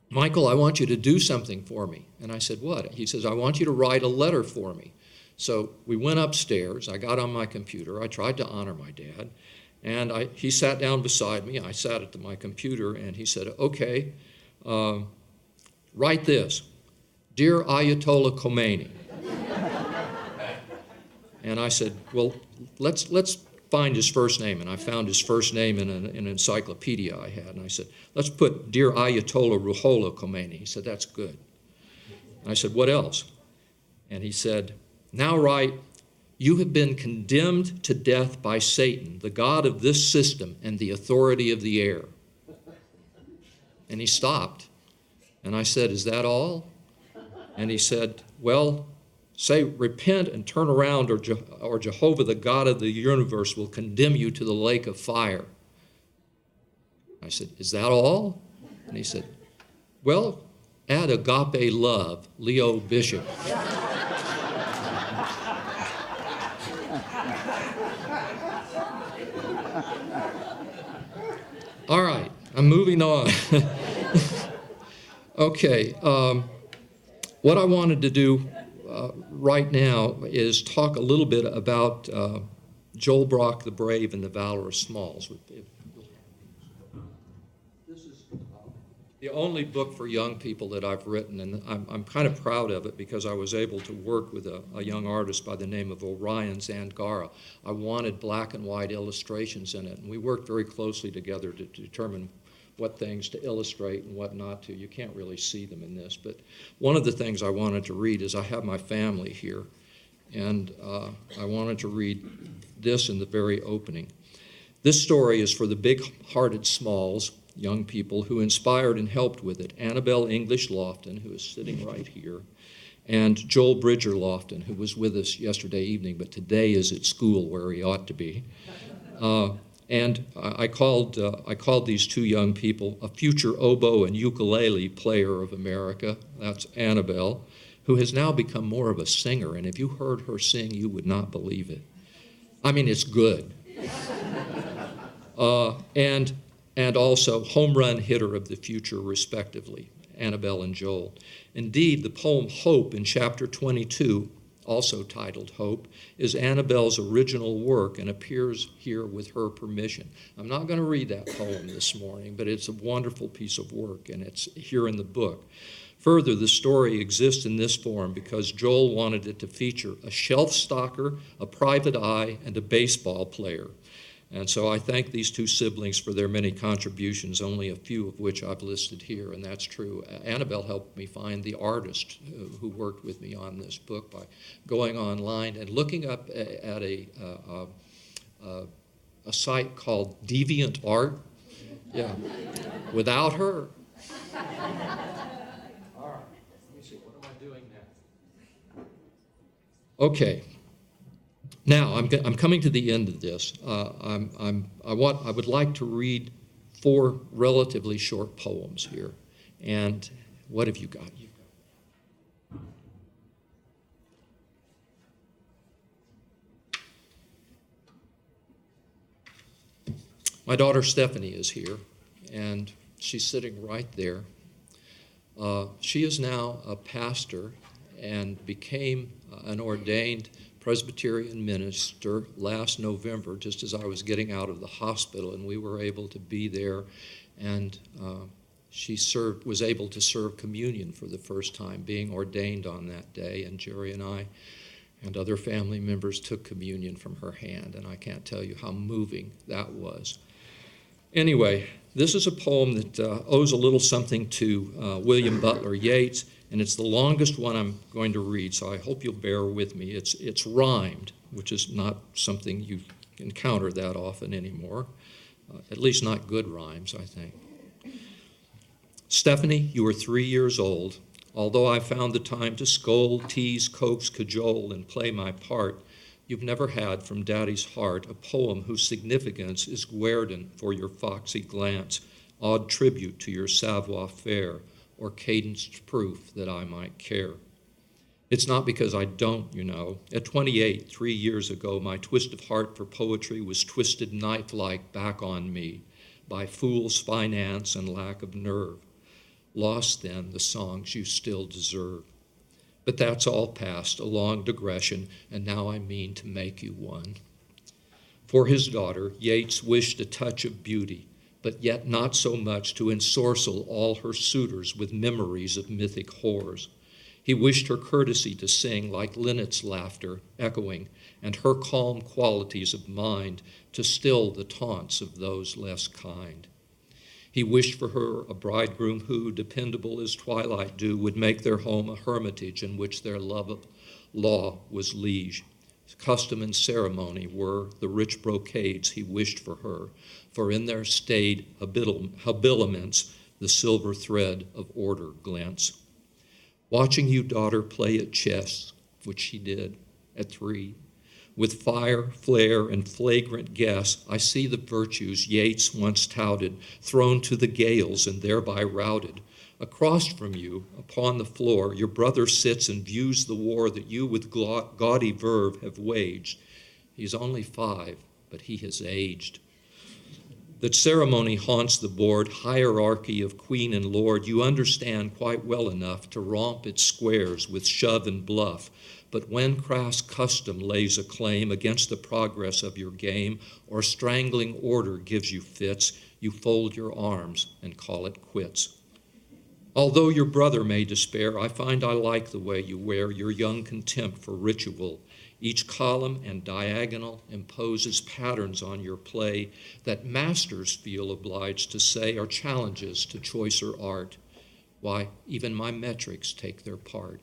"Michael, I want you to do something for me." And I said, "What?" He says, "I want you to write a letter for me." So we went upstairs. I got on my computer. I tried to honor my dad. And he sat down beside me. I sat at my computer, and he said, "Okay, write this. Dear Ayatollah Khomeini. And I said, well, let's find his first name. And I found his first name in an encyclopedia I had. And I said, let's put Dear Ayatollah Ruhollah Khomeini. He said, that's good. And I said, what else? And he said, now write, you have been condemned to death by Satan, the god of this system and the authority of the air. And he stopped. And I said, is that all? And he said, well, say repent and turn around, or Jehovah, the God of the universe, will condemn you to the lake of fire. I said, is that all? And he said, well, add agape love, Leo Bishop. All right, I'm moving on. Okay, what I wanted to do right now is talk a little bit about Joel Brock the Brave and the Valorous Smalls. This is the only book for young people that I've written, and I'm kind of proud of it because I was able to work with a young artist by the name of Orion Zangara. I wanted black and white illustrations in it, and we worked very closely together to determine what things to illustrate and what not to. You can't really see them in this, but one of the things I wanted to read is I have my family here, and I wanted to read this in the very opening. This story is for the big-hearted Smalls, young people who inspired and helped with it. Annabelle English Lofton, who is sitting right here, and Joel Bridger Lofton, who was with us yesterday evening, but today is at school where he ought to be. And I called these two young people a future oboe and ukulele player of America. That's Annabelle, who has now become more of a singer. And if you heard her sing, you would not believe it. I mean, it's good. And also home run hitter of the future, respectively, Annabelle and Joel. Indeed, the poem Hope in chapter 22, also titled Hope, is Annabelle's original work and appears here with her permission. I'm not going to read that poem this morning, but it's a wonderful piece of work, and it's here in the book. Further, the story exists in this form because Joel wanted it to feature a shelf stalker, a private eye, and a baseball player. And so I thank these two siblings for their many contributions, only a few of which I've listed here, and that's true. Annabelle helped me find the artist who worked with me on this book by going online and looking up at a site called DeviantArt. Yeah, without her. All right, let me see, what am I doing now? Okay. Now, I'm coming to the end of this. I would like to read 4 relatively short poems here. And what have you got? My daughter Stephanie is here, and she's sitting right there. She is now a pastor and became an ordained Presbyterian minister last November, just as I was getting out of the hospital, and we were able to be there, and she was able to serve communion for the first time, being ordained on that day, and Jerry and I and other family members took communion from her hand, and I can't tell you how moving that was. Anyway, this is a poem that owes a little something to William Butler Yeats, and it's the longest one I'm going to read, so I hope you'll bear with me. It's rhymed, which is not something you encounter that often anymore, at least not good rhymes, I think. Stephanie, you are 3 years old. Although I found the time to scold, tease, coax, cajole, and play my part, you've never had from Daddy's heart a poem whose significance is guerdon for your foxy glance, odd tribute to your savoir-faire, or cadenced proof that I might care. It's not because I don't, you know. At 28, 3 years ago, my twist of heart for poetry was twisted knife-like back on me by fool's finance and lack of nerve. Lost then the songs you still deserve. But that's all past, a long digression, and now I mean to make you one. For his daughter, Yeats wished a touch of beauty, but yet not so much to ensorcel all her suitors with memories of mythic whores. He wished her courtesy to sing like linnet's laughter echoing, and her calm qualities of mind to still the taunts of those less kind. He wished for her a bridegroom who, dependable as twilight dew, would make their home a hermitage in which their love of law was liege. Custom and ceremony were the rich brocades he wished for her, for in their staid habiliments the silver thread of order glints. Watching you, daughter, play at chess, which she did at 3, with fire, flare, and flagrant guess, I see the virtues Yeats once touted, thrown to the gales and thereby routed. Across from you, upon the floor, your brother sits and views the war that you with gaudy verve have waged. He's only 5, but he has aged. That ceremony haunts the board, hierarchy of queen and lord, you understand quite well enough to romp its squares with shove and bluff. But when crass custom lays a claim against the progress of your game, or strangling order gives you fits, you fold your arms and call it quits. Although your brother may despair, I find I like the way you wear your young contempt for ritual. Each column and diagonal imposes patterns on your play that masters feel obliged to say are challenges to choicer art. Why, even my metrics take their part.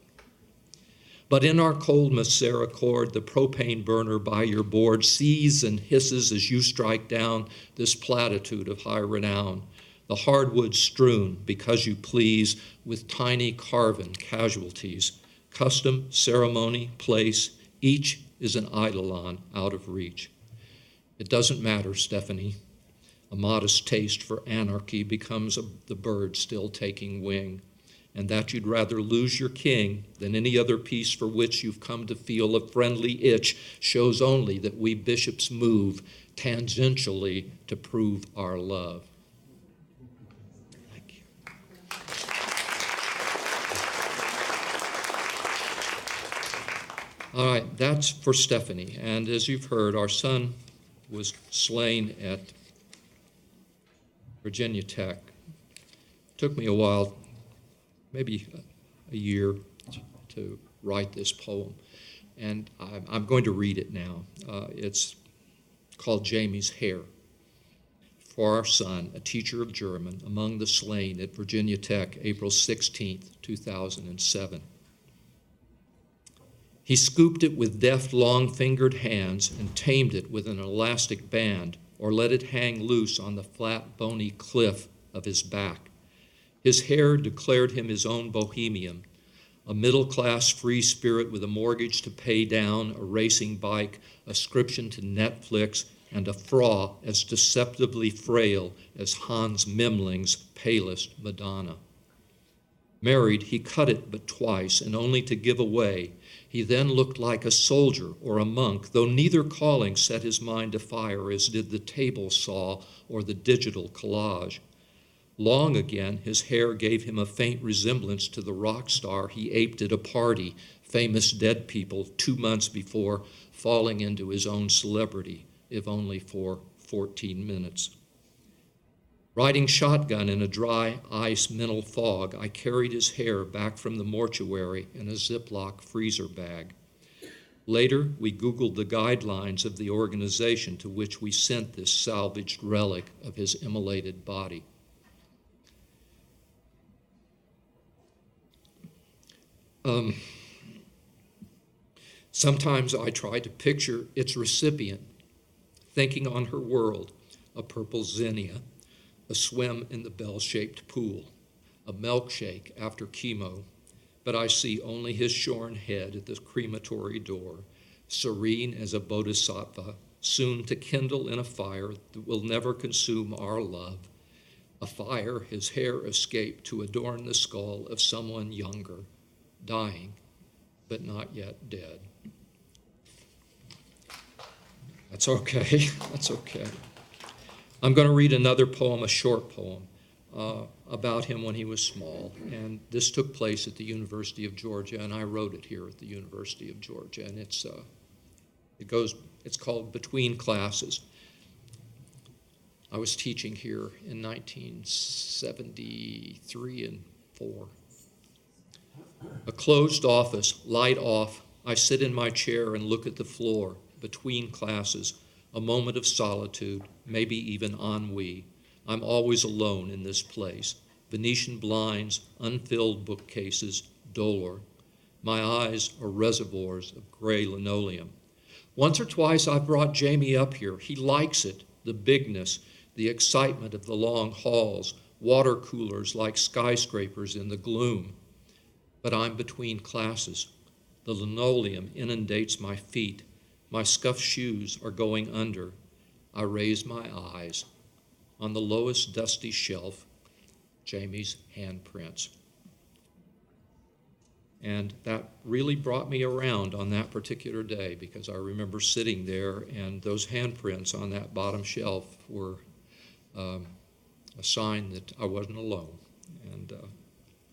But in our cold misericord, the propane burner by your board seethes and hisses as you strike down this platitude of high renown. The hardwood strewn, because you please, with tiny carven casualties. Custom, ceremony, place, each is an eidolon out of reach. It doesn't matter, Stephanie. A modest taste for anarchy becomes the bird still taking wing. And that you'd rather lose your king than any other piece for which you've come to feel a friendly itch shows only that we bishops move tangentially to prove our love. Thank you. All right, that's for Stephanie. And as you've heard, our son was slain at Virginia Tech. It took me a while, maybe a year, to write this poem. And I'm going to read it now. It's called Jamie's Hair. For our son, a teacher of German, among the slain at Virginia Tech, April 16th, 2007. He scooped it with deft, long-fingered hands and tamed it with an elastic band, or let it hang loose on the flat, bony cliff of his back. His hair declared him his own bohemian, a middle-class free spirit with a mortgage to pay down, a racing bike, a subscription to Netflix, and a fraud as deceptively frail as Hans Memling's palest Madonna. Married, he cut it but twice, and only to give away. He then looked like a soldier or a monk, though neither calling set his mind afire as did the table saw or the digital collage. Long again, his hair gave him a faint resemblance to the rock star he aped at a party, famous dead people 2 months before falling into his own celebrity, if only for 14 minutes. Riding shotgun in a dry ice mental fog, I carried his hair back from the mortuary in a Ziploc freezer bag. Later, we Googled the guidelines of the organization to which we sent this salvaged relic of his immolated body. Sometimes I try to picture its recipient, thinking on her world, a purple zinnia, a swim in the bell-shaped pool, a milkshake after chemo, but I see only his shorn head at the crematory door, serene as a bodhisattva, soon to kindle in a fire that will never consume our love, a fire his hair escaped to adorn the skull of someone younger, dying, but not yet dead. That's okay, that's okay. I'm going to read another poem, a short poem, about him when he was small. And this took place at the University of Georgia, and I wrote it here at the University of Georgia. And it's called Between Classes. I was teaching here in 1973 and 4. A closed office, light off. I sit in my chair and look at the floor, between classes, a moment of solitude, maybe even ennui. I'm always alone in this place. Venetian blinds, unfilled bookcases, dolor. My eyes are reservoirs of gray linoleum. Once or twice I've brought Jamie up here. He likes it, the bigness, the excitement of the long halls, water coolers like skyscrapers in the gloom. But I'm between classes. The linoleum inundates my feet. My scuffed shoes are going under. I raise my eyes. On the lowest dusty shelf, Jamie's handprints. And that really brought me around on that particular day, because I remember sitting there and those handprints on that bottom shelf were a sign that I wasn't alone. And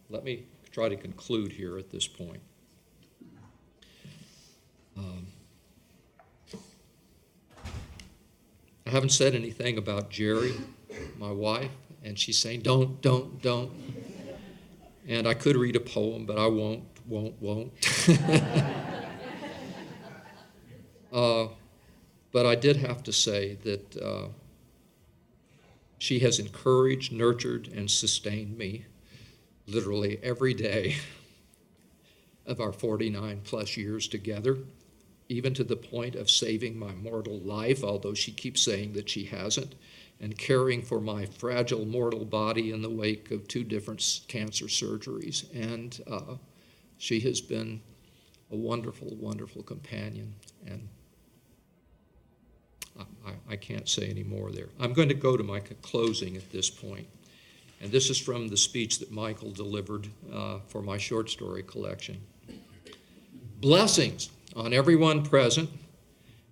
let me try to conclude here at this point. I haven't said anything about Jerry, my wife, and she's saying, don't. And I could read a poem, but I won't. But I did have to say that she has encouraged, nurtured, and sustained me literally every day of our 49 plus years together, even to the point of saving my mortal life, although she keeps saying that she hasn't, and caring for my fragile mortal body in the wake of 2 different cancer surgeries. And she has been a wonderful, wonderful companion, and I can't say any more there. I'm going to go to my closing at this point, and this is from the speech that Michael delivered for my short story collection. Blessings on everyone present,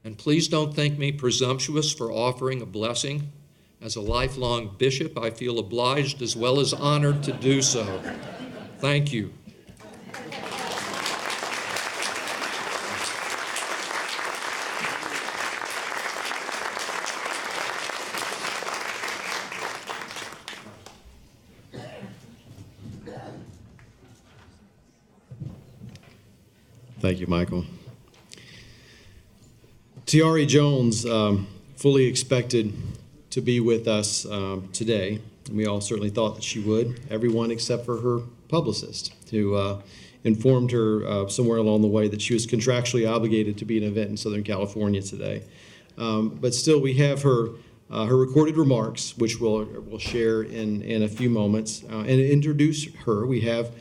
and please don't think me presumptuous for offering a blessing. As a lifelong bishop, I feel obliged as well as honored to do so. Thank you. Thank you, Michael. Tre Jones fully expected to be with us today. We all certainly thought that she would, everyone except for her publicist, who informed her somewhere along the way that she was contractually obligated to be at an event in Southern California today. But still, we have her recorded remarks, which we'll share in a few moments. And to introduce her, we have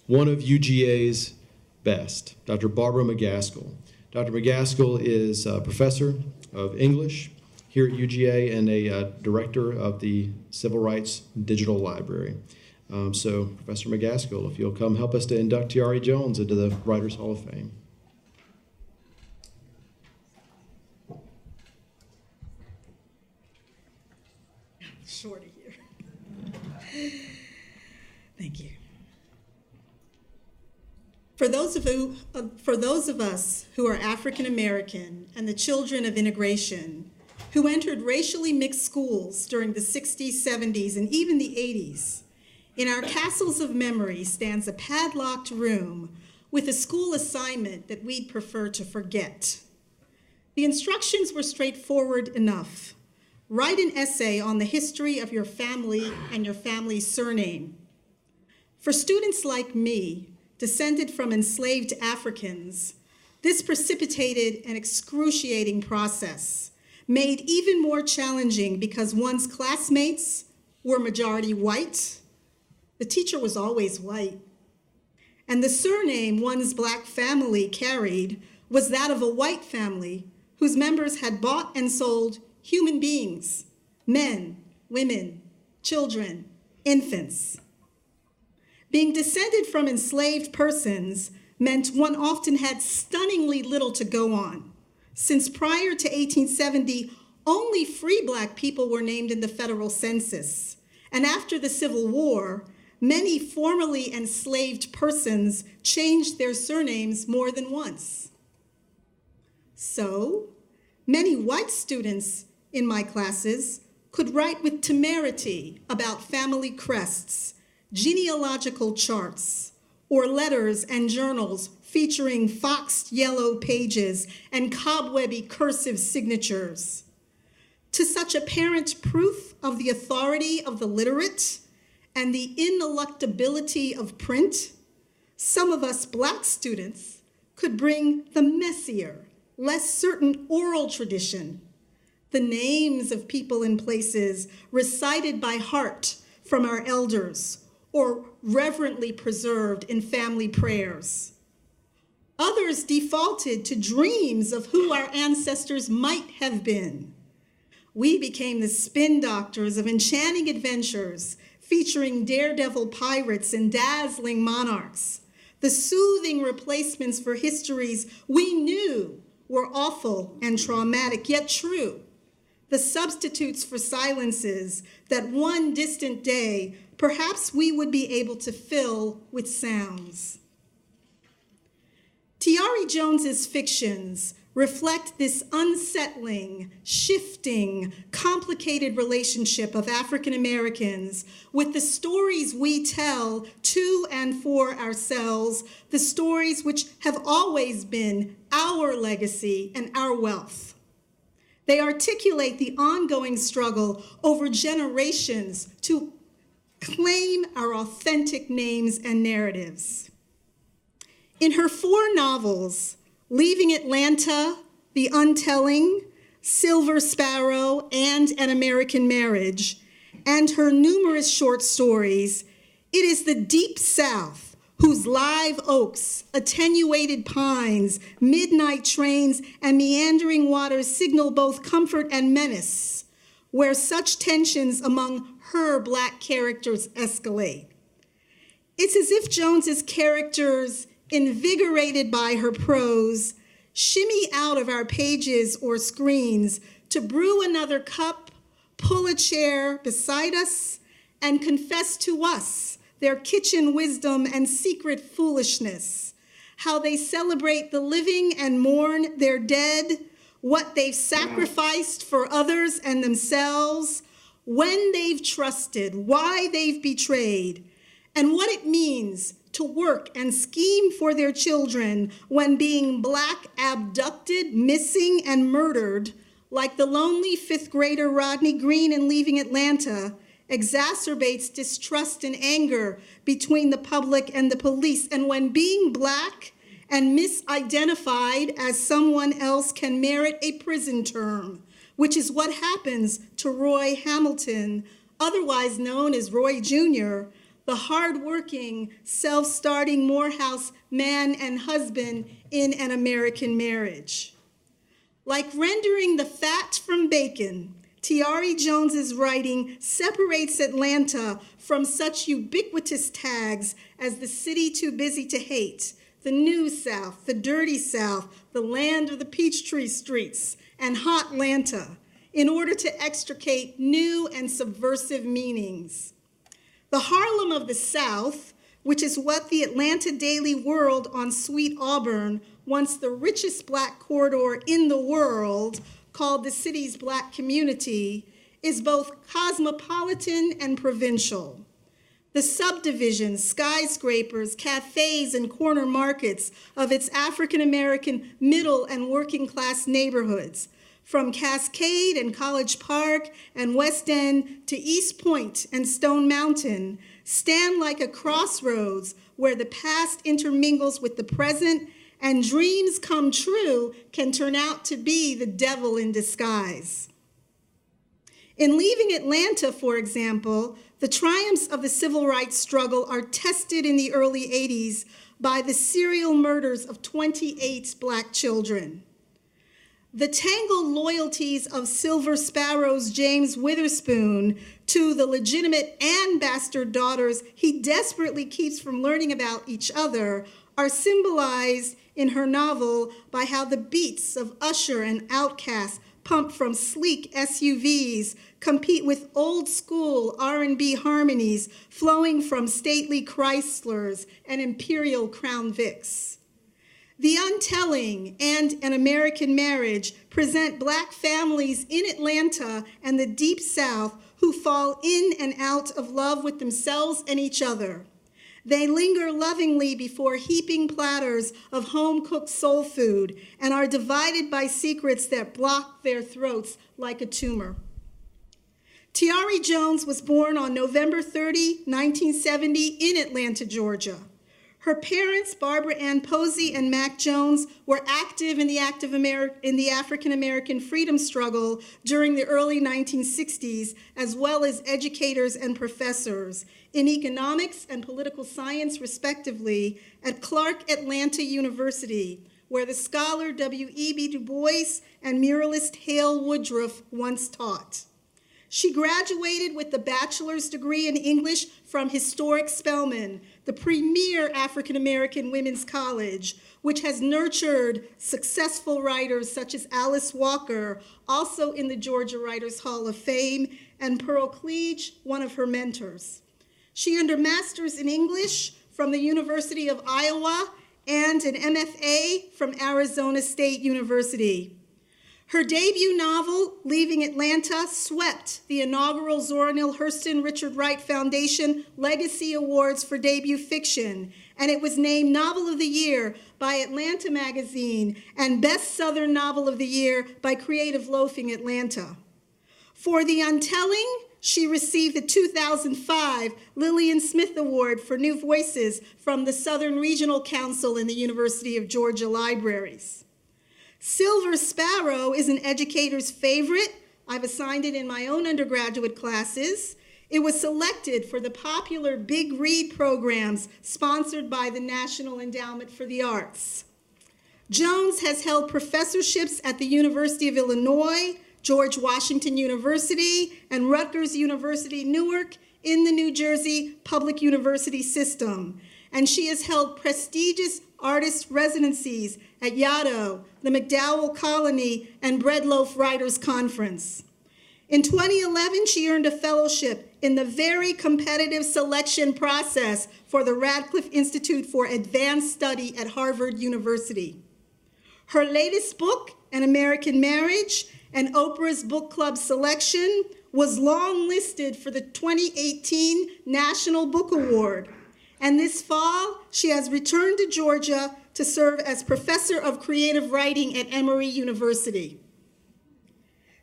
one of UGA's best, Dr. Barbara Mccaskill. Dr. Mccaskill is a professor of English here at UGA and a director of the Civil Rights Digital Library. So, Professor Mccaskill, if you'll come help us to induct Tre Jones into the Writers Hall of Fame. Shorty here. Thank you. For those of us who are African American and the children of integration, who entered racially mixed schools during the 60s, 70s, and even the 80s, in our castles of memory stands a padlocked room with a school assignment that we'd prefer to forget. The instructions were straightforward enough. Write an essay on the history of your family and your family's surname. For students like me, descended from enslaved Africans, this precipitated an excruciating process, made even more challenging because one's classmates were majority white. The teacher was always white. And the surname one's Black family carried was that of a white family whose members had bought and sold human beings, men, women, children, infants. Being descended from enslaved persons meant one often had stunningly little to go on, since prior to 1870, only free Black people were named in the federal census. And after the Civil War, many formerly enslaved persons changed their surnames more than once. So, many white students in my classes could write with temerity about family crests, genealogical charts, or letters and journals featuring foxed yellow pages and cobwebby cursive signatures. To such apparent proof of the authority of the literate and the ineluctability of print, some of us Black students could bring the messier, less certain oral tradition, the names of people and places recited by heart from our elders or reverently preserved in family prayers. Others defaulted to dreams of who our ancestors might have been. We became the spin doctors of enchanting adventures featuring daredevil pirates and dazzling monarchs, the soothing replacements for histories we knew were awful and traumatic, yet true, the substitutes for silences that one distant day perhaps we would be able to fill with sounds. Tayari Jones's fictions reflect this unsettling, shifting, complicated relationship of African Americans with the stories we tell to and for ourselves, the stories which have always been our legacy and our wealth. They articulate the ongoing struggle over generations to claim our authentic names and narratives. In her 4 novels, Leaving Atlanta, The Untelling, Silver Sparrow, and An American Marriage, and her numerous short stories, it is the Deep South whose live oaks, attenuated pines, midnight trains, and meandering waters signal both comfort and menace, where such tensions among her Black characters escalate. It's as if Jones's characters, invigorated by her prose, shimmy out of our pages or screens to brew another cup, pull a chair beside us, and confess to us their kitchen wisdom and secret foolishness, how they celebrate the living and mourn their dead, what they've sacrificed for others and themselves, when they've trusted, why they've betrayed, and what it means to work and scheme for their children when being Black abducted, missing, and murdered, like the lonely 5th grader Rodney Green in Leaving Atlanta, exacerbates distrust and anger between the public and the police, and when being Black and misidentified as someone else can merit a prison term, which is what happens to Roy Hamilton, otherwise known as Roy Jr., the hard-working, self-starting Morehouse man and husband in An American Marriage. Like rendering the fat from bacon, Tayari Jones's writing separates Atlanta from such ubiquitous tags as the city too busy to hate, the New South, the Dirty South, the land of the Peachtree Streets, and Hot Lanta, in order to extricate new and subversive meanings. The Harlem of the South, which is what the Atlanta Daily World on Sweet Auburn, once the richest Black corridor in the world, called the city's Black community, is both cosmopolitan and provincial. The subdivisions, skyscrapers, cafes, and corner markets of its African-American middle and working class neighborhoods, from Cascade and College Park and West End to East Point and Stone Mountain, stand like a crossroads where the past intermingles with the present and dreams come true can turn out to be the devil in disguise. In Leaving Atlanta, for example, the triumphs of the civil rights struggle are tested in the early 80s by the serial murders of 28 Black children. The tangled loyalties of Silver Sparrow's James Witherspoon to the legitimate and bastard daughters he desperately keeps from learning about each other are symbolized in her novel by how the beats of Usher and Outkast pumped from sleek SUVs compete with old school R&B harmonies flowing from stately Chryslers and Imperial Crown Vics. The Untelling and An American Marriage present Black families in Atlanta and the Deep South who fall in and out of love with themselves and each other. They linger lovingly before heaping platters of home-cooked soul food and are divided by secrets that block their throats like a tumor. Tayari Jones was born on November 30, 1970 in Atlanta, Georgia. Her parents, Barbara Ann Posey and Mac Jones, were active in the African-American freedom struggle during the early 1960s, as well as educators and professors in economics and political science, respectively, at Clark Atlanta University, where the scholar W.E.B. Du Bois and muralist Hale Woodruff once taught. She graduated with the bachelor's degree in English from historic Spelman, the premier African-American women's college, which has nurtured successful writers such as Alice Walker, also in the Georgia Writers Hall of Fame, and Pearl Cleage, one of her mentors. She earned her master's in English from the University of Iowa and an MFA from Arizona State University. Her debut novel, Leaving Atlanta, swept the inaugural Zora Neale Hurston Richard Wright Foundation Legacy Awards for debut fiction, and it was named Novel of the Year by Atlanta Magazine and Best Southern Novel of the Year by Creative Loafing Atlanta. For The Untelling, she received the 2005 Lillian Smith Award for New Voices from the Southern Regional Council in the University of Georgia Libraries. Silver Sparrow is an educator's favorite. I've assigned it in my own undergraduate classes. It was selected for the popular Big Read programs sponsored by the National Endowment for the Arts. Jones has held professorships at the University of Illinois, George Washington University, and Rutgers University Newark in the New Jersey Public University System. And she has held prestigious artist residencies at Yaddo, the McDowell Colony, and Breadloaf Writers Conference. In 2011, she earned a fellowship in the very competitive selection process for the Radcliffe Institute for Advanced Study at Harvard University. Her latest book, An American Marriage, and Oprah's Book Club selection, was long-listed for the 2018 National Book Award. And this fall, she has returned to Georgia to serve as professor of creative writing at Emory University.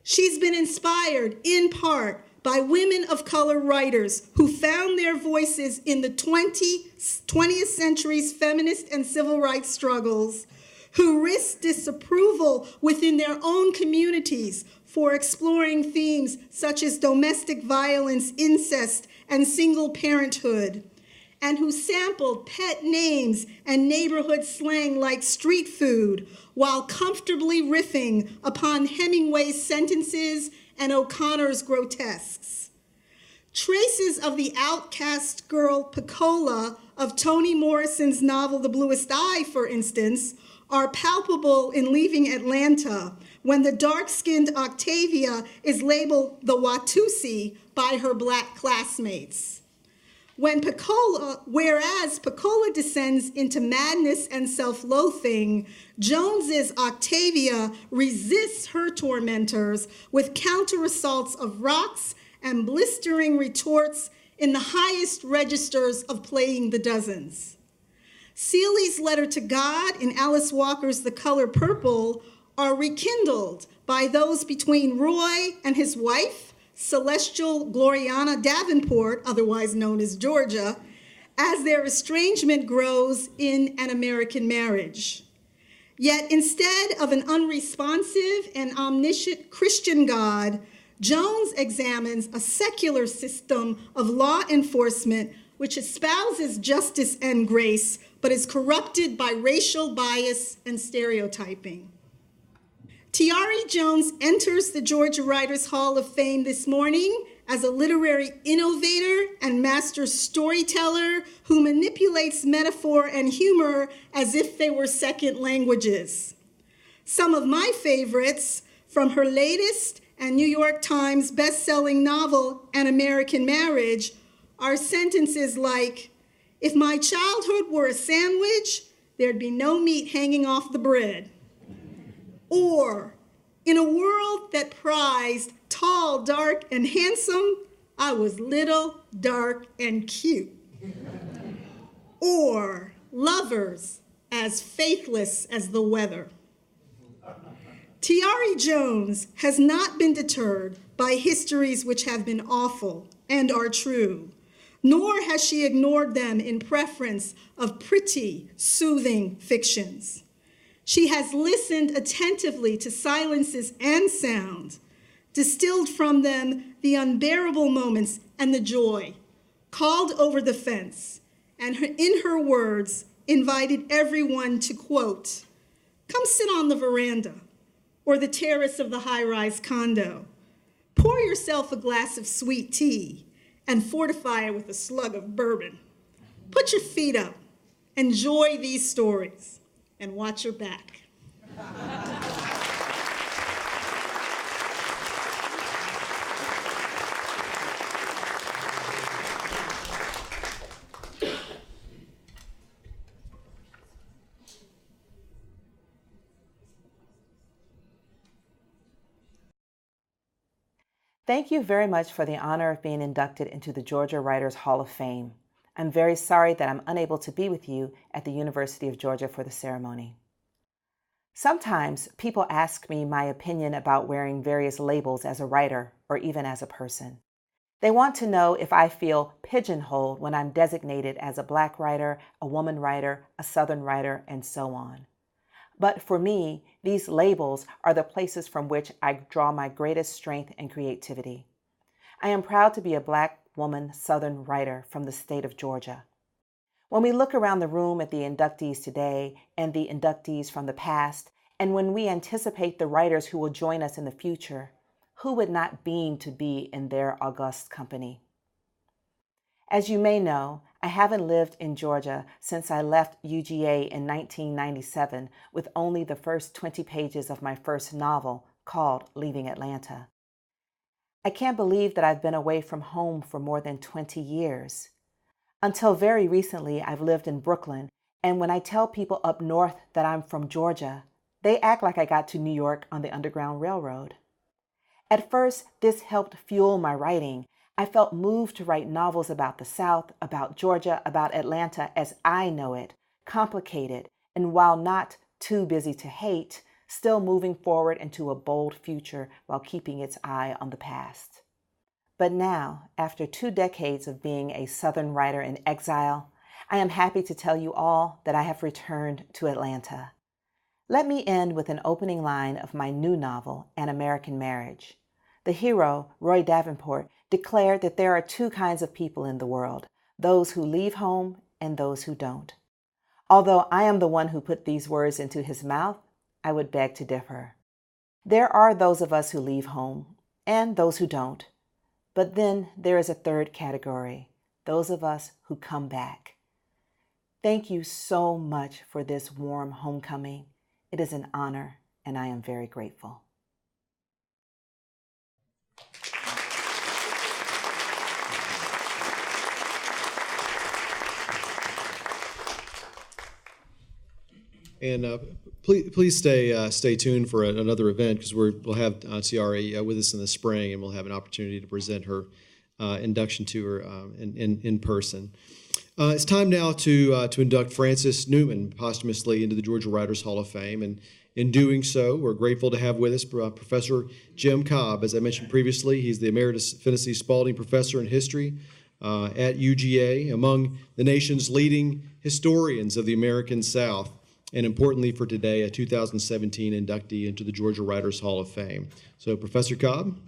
She's been inspired, in part, by women of color writers who found their voices in the 20th century's feminist and civil rights struggles, who risked disapproval within their own communities for exploring themes such as domestic violence, incest, and single parenthood, and who sampled pet names and neighborhood slang like street food while comfortably riffing upon Hemingway's sentences and O'Connor's grotesques. Traces of the outcast girl Piccola of Toni Morrison's novel The Bluest Eye, for instance, are palpable in Leaving Atlanta when the dark-skinned Octavia is labeled the Watusi by her black classmates. Whereas Piccola descends into madness and self-loathing, Jones's Octavia resists her tormentors with counter-assaults of rocks and blistering retorts in the highest registers of playing the dozens. Seeley's letter to God and Alice Walker's The Color Purple are rekindled by those between Roy and his wife, Celestial Gloriana Davenport, otherwise known as Georgia, as their estrangement grows in An American Marriage. Yet instead of an unresponsive and omniscient Christian God, Jones examines a secular system of law enforcement which espouses justice and grace, but is corrupted by racial bias and stereotyping. Tayari Jones enters the Georgia Writers Hall of Fame this morning as a literary innovator and master storyteller who manipulates metaphor and humor as if they were second languages. Some of my favorites from her latest and New York Times best-selling novel, An American Marriage, are sentences like, "If my childhood were a sandwich, there'd be no meat hanging off the bread." Or, "In a world that prized tall, dark, and handsome, I was little, dark, and cute." or lovers as faithless as the weather. Tre Jones has not been deterred by histories which have been awful and are true, nor has she ignored them in preference of pretty, soothing fictions. She has listened attentively to silences and sounds, distilled from them the unbearable moments and the joy, called over the fence, and in her words, invited everyone to, quote, "Come sit on the veranda or the terrace of the high-rise condo. Pour yourself a glass of sweet tea and fortify it with a slug of bourbon. Put your feet up, enjoy these stories, and watch your back." Thank you very much for the honor of being inducted into the Georgia Writers Hall of Fame. I'm very sorry that I'm unable to be with you at the University of Georgia for the ceremony. Sometimes people ask me my opinion about wearing various labels as a writer or even as a person. They want to know if I feel pigeonholed when I'm designated as a Black writer, a woman writer, a Southern writer, and so on. But for me, these labels are the places from which I draw my greatest strength and creativity. I am proud to be a Black woman Southern writer from the state of Georgia. When we look around the room at the inductees today and the inductees from the past, and when we anticipate the writers who will join us in the future, who would not beam to be in their august company? As you may know, I haven't lived in Georgia since I left UGA in 1997 with only the first 20 pages of my first novel called Leaving Atlanta. I can't believe that I've been away from home for more than 20 years. Until very recently, I've lived in Brooklyn, and when I tell people up north that I'm from Georgia, they act like I got to New York on the Underground Railroad. At first, this helped fuel my writing. I felt moved to write novels about the South, about Georgia, about Atlanta as I know it, complicated, and while not too busy to hate, still moving forward into a bold future while keeping its eye on the past. But now, after 2 decades of being a Southern writer in exile, I am happy to tell you all that I have returned to Atlanta. Let me end with an opening line of my new novel, An American Marriage. The hero, Roy Davenport, declared that there are 2 kinds of people in the world, those who leave home and those who don't. Although I am the one who put these words into his mouth, I would beg to differ. There are those of us who leave home and those who don't. But then there is a third category, those of us who come back. Thank you so much for this warm homecoming. It is an honor, and I am very grateful. And please stay tuned for another event because we'll have Tayari with us in the spring, and we'll have an opportunity to present her induction to her in person. It's time now to induct Frances Newman posthumously into the Georgia Writers Hall of Fame, and in doing so, we're grateful to have with us Professor Jim Cobb. As I mentioned previously, he's the Emeritus Finney Spalding Professor in History at UGA, among the nation's leading historians of the American South, and importantly for today, a 2017 inductee into the Georgia Writers Hall of Fame. So, Professor Cobb.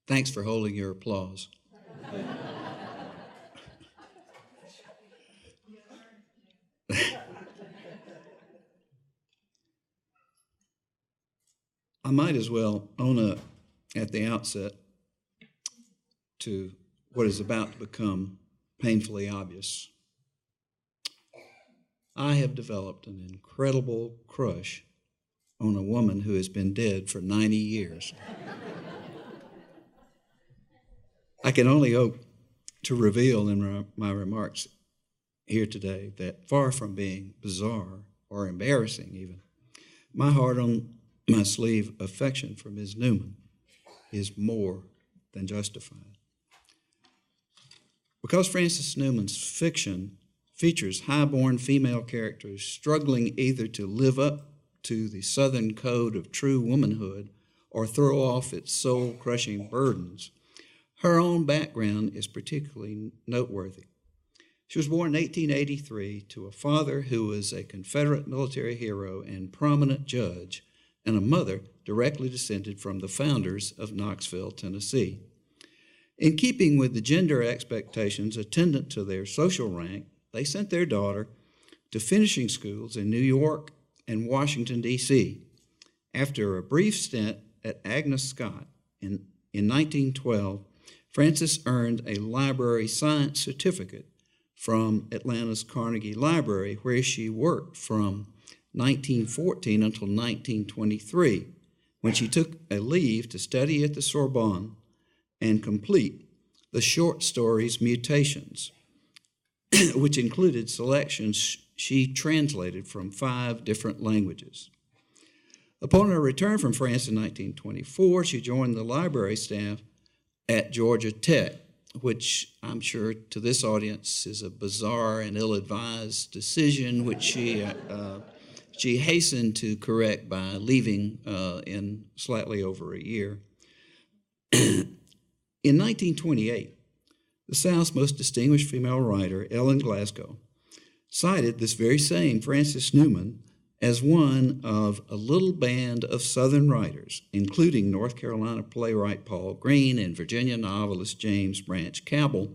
Thanks for holding your applause. I might as well own up at the outset to what is about to become painfully obvious. I have developed an incredible crush on a woman who has been dead for 90 years. I can only hope to reveal in my remarks here today that far from being bizarre or embarrassing even, my heart on my sleeve affection for Ms. Newman is more than justified. Because Frances Newman's fiction features high-born female characters struggling either to live up to the Southern code of true womanhood or throw off its soul-crushing burdens, her own background is particularly noteworthy. She was born in 1883 to a father who was a Confederate military hero and prominent judge, and a mother directly descended from the founders of Knoxville, Tennessee. In keeping with the gender expectations attendant to their social rank, they sent their daughter to finishing schools in New York and Washington, D.C. After a brief stint at Agnes Scott in 1912, Frances earned a library science certificate from Atlanta's Carnegie Library, where she worked from 1914 until 1923, when she took a leave to study at the Sorbonne and complete the short stories Mutations, which included selections she translated from 5 different languages. Upon her return from France in 1924, she joined the library staff at Georgia Tech, which I'm sure to this audience is a bizarre and ill-advised decision, which she hastened to correct by leaving in slightly over a year. In 1928, the South's most distinguished female writer, Ellen Glasgow, cited this very same Frances Newman as one of a little band of Southern writers, including North Carolina playwright Paul Green and Virginia novelist James Branch Cabell,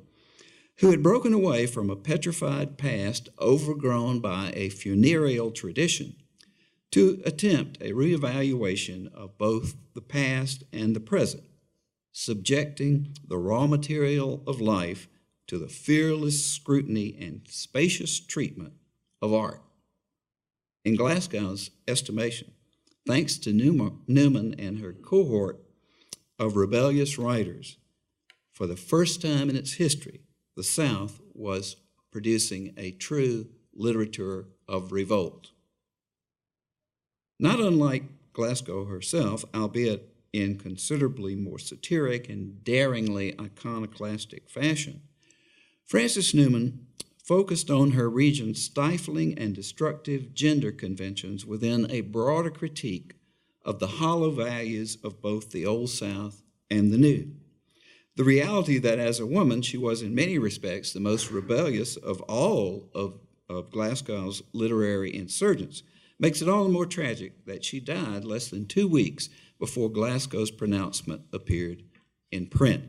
who had broken away from a petrified past overgrown by a funereal tradition to attempt a reevaluation of both the past and the present, subjecting the raw material of life to the fearless scrutiny and spacious treatment of art. In Glasgow's estimation, thanks to Newman and her cohort of rebellious writers, for the first time in its history, the South was producing a true literature of revolt. Not unlike Glasgow herself, albeit in considerably more satiric and daringly iconoclastic fashion, Frances Newman focused on her region's stifling and destructive gender conventions within a broader critique of the hollow values of both the Old South and the New. The reality that as a woman she was in many respects the most rebellious of all of Glasgow's literary insurgents makes it all the more tragic that she died less than 2 weeks before Glasgow's pronouncement appeared in print.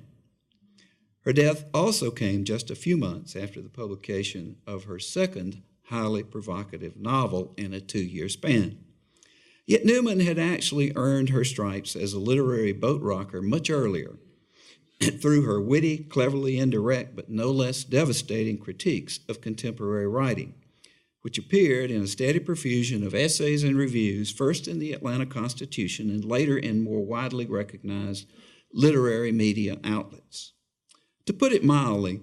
Her death also came just a few months after the publication of her second highly provocative novel in a 2-year span. Yet Newman had actually earned her stripes as a literary boat rocker much earlier through her witty, cleverly indirect, but no less devastating critiques of contemporary writing, which appeared in a steady profusion of essays and reviews, first in the Atlanta Constitution and later in more widely recognized literary media outlets. To put it mildly,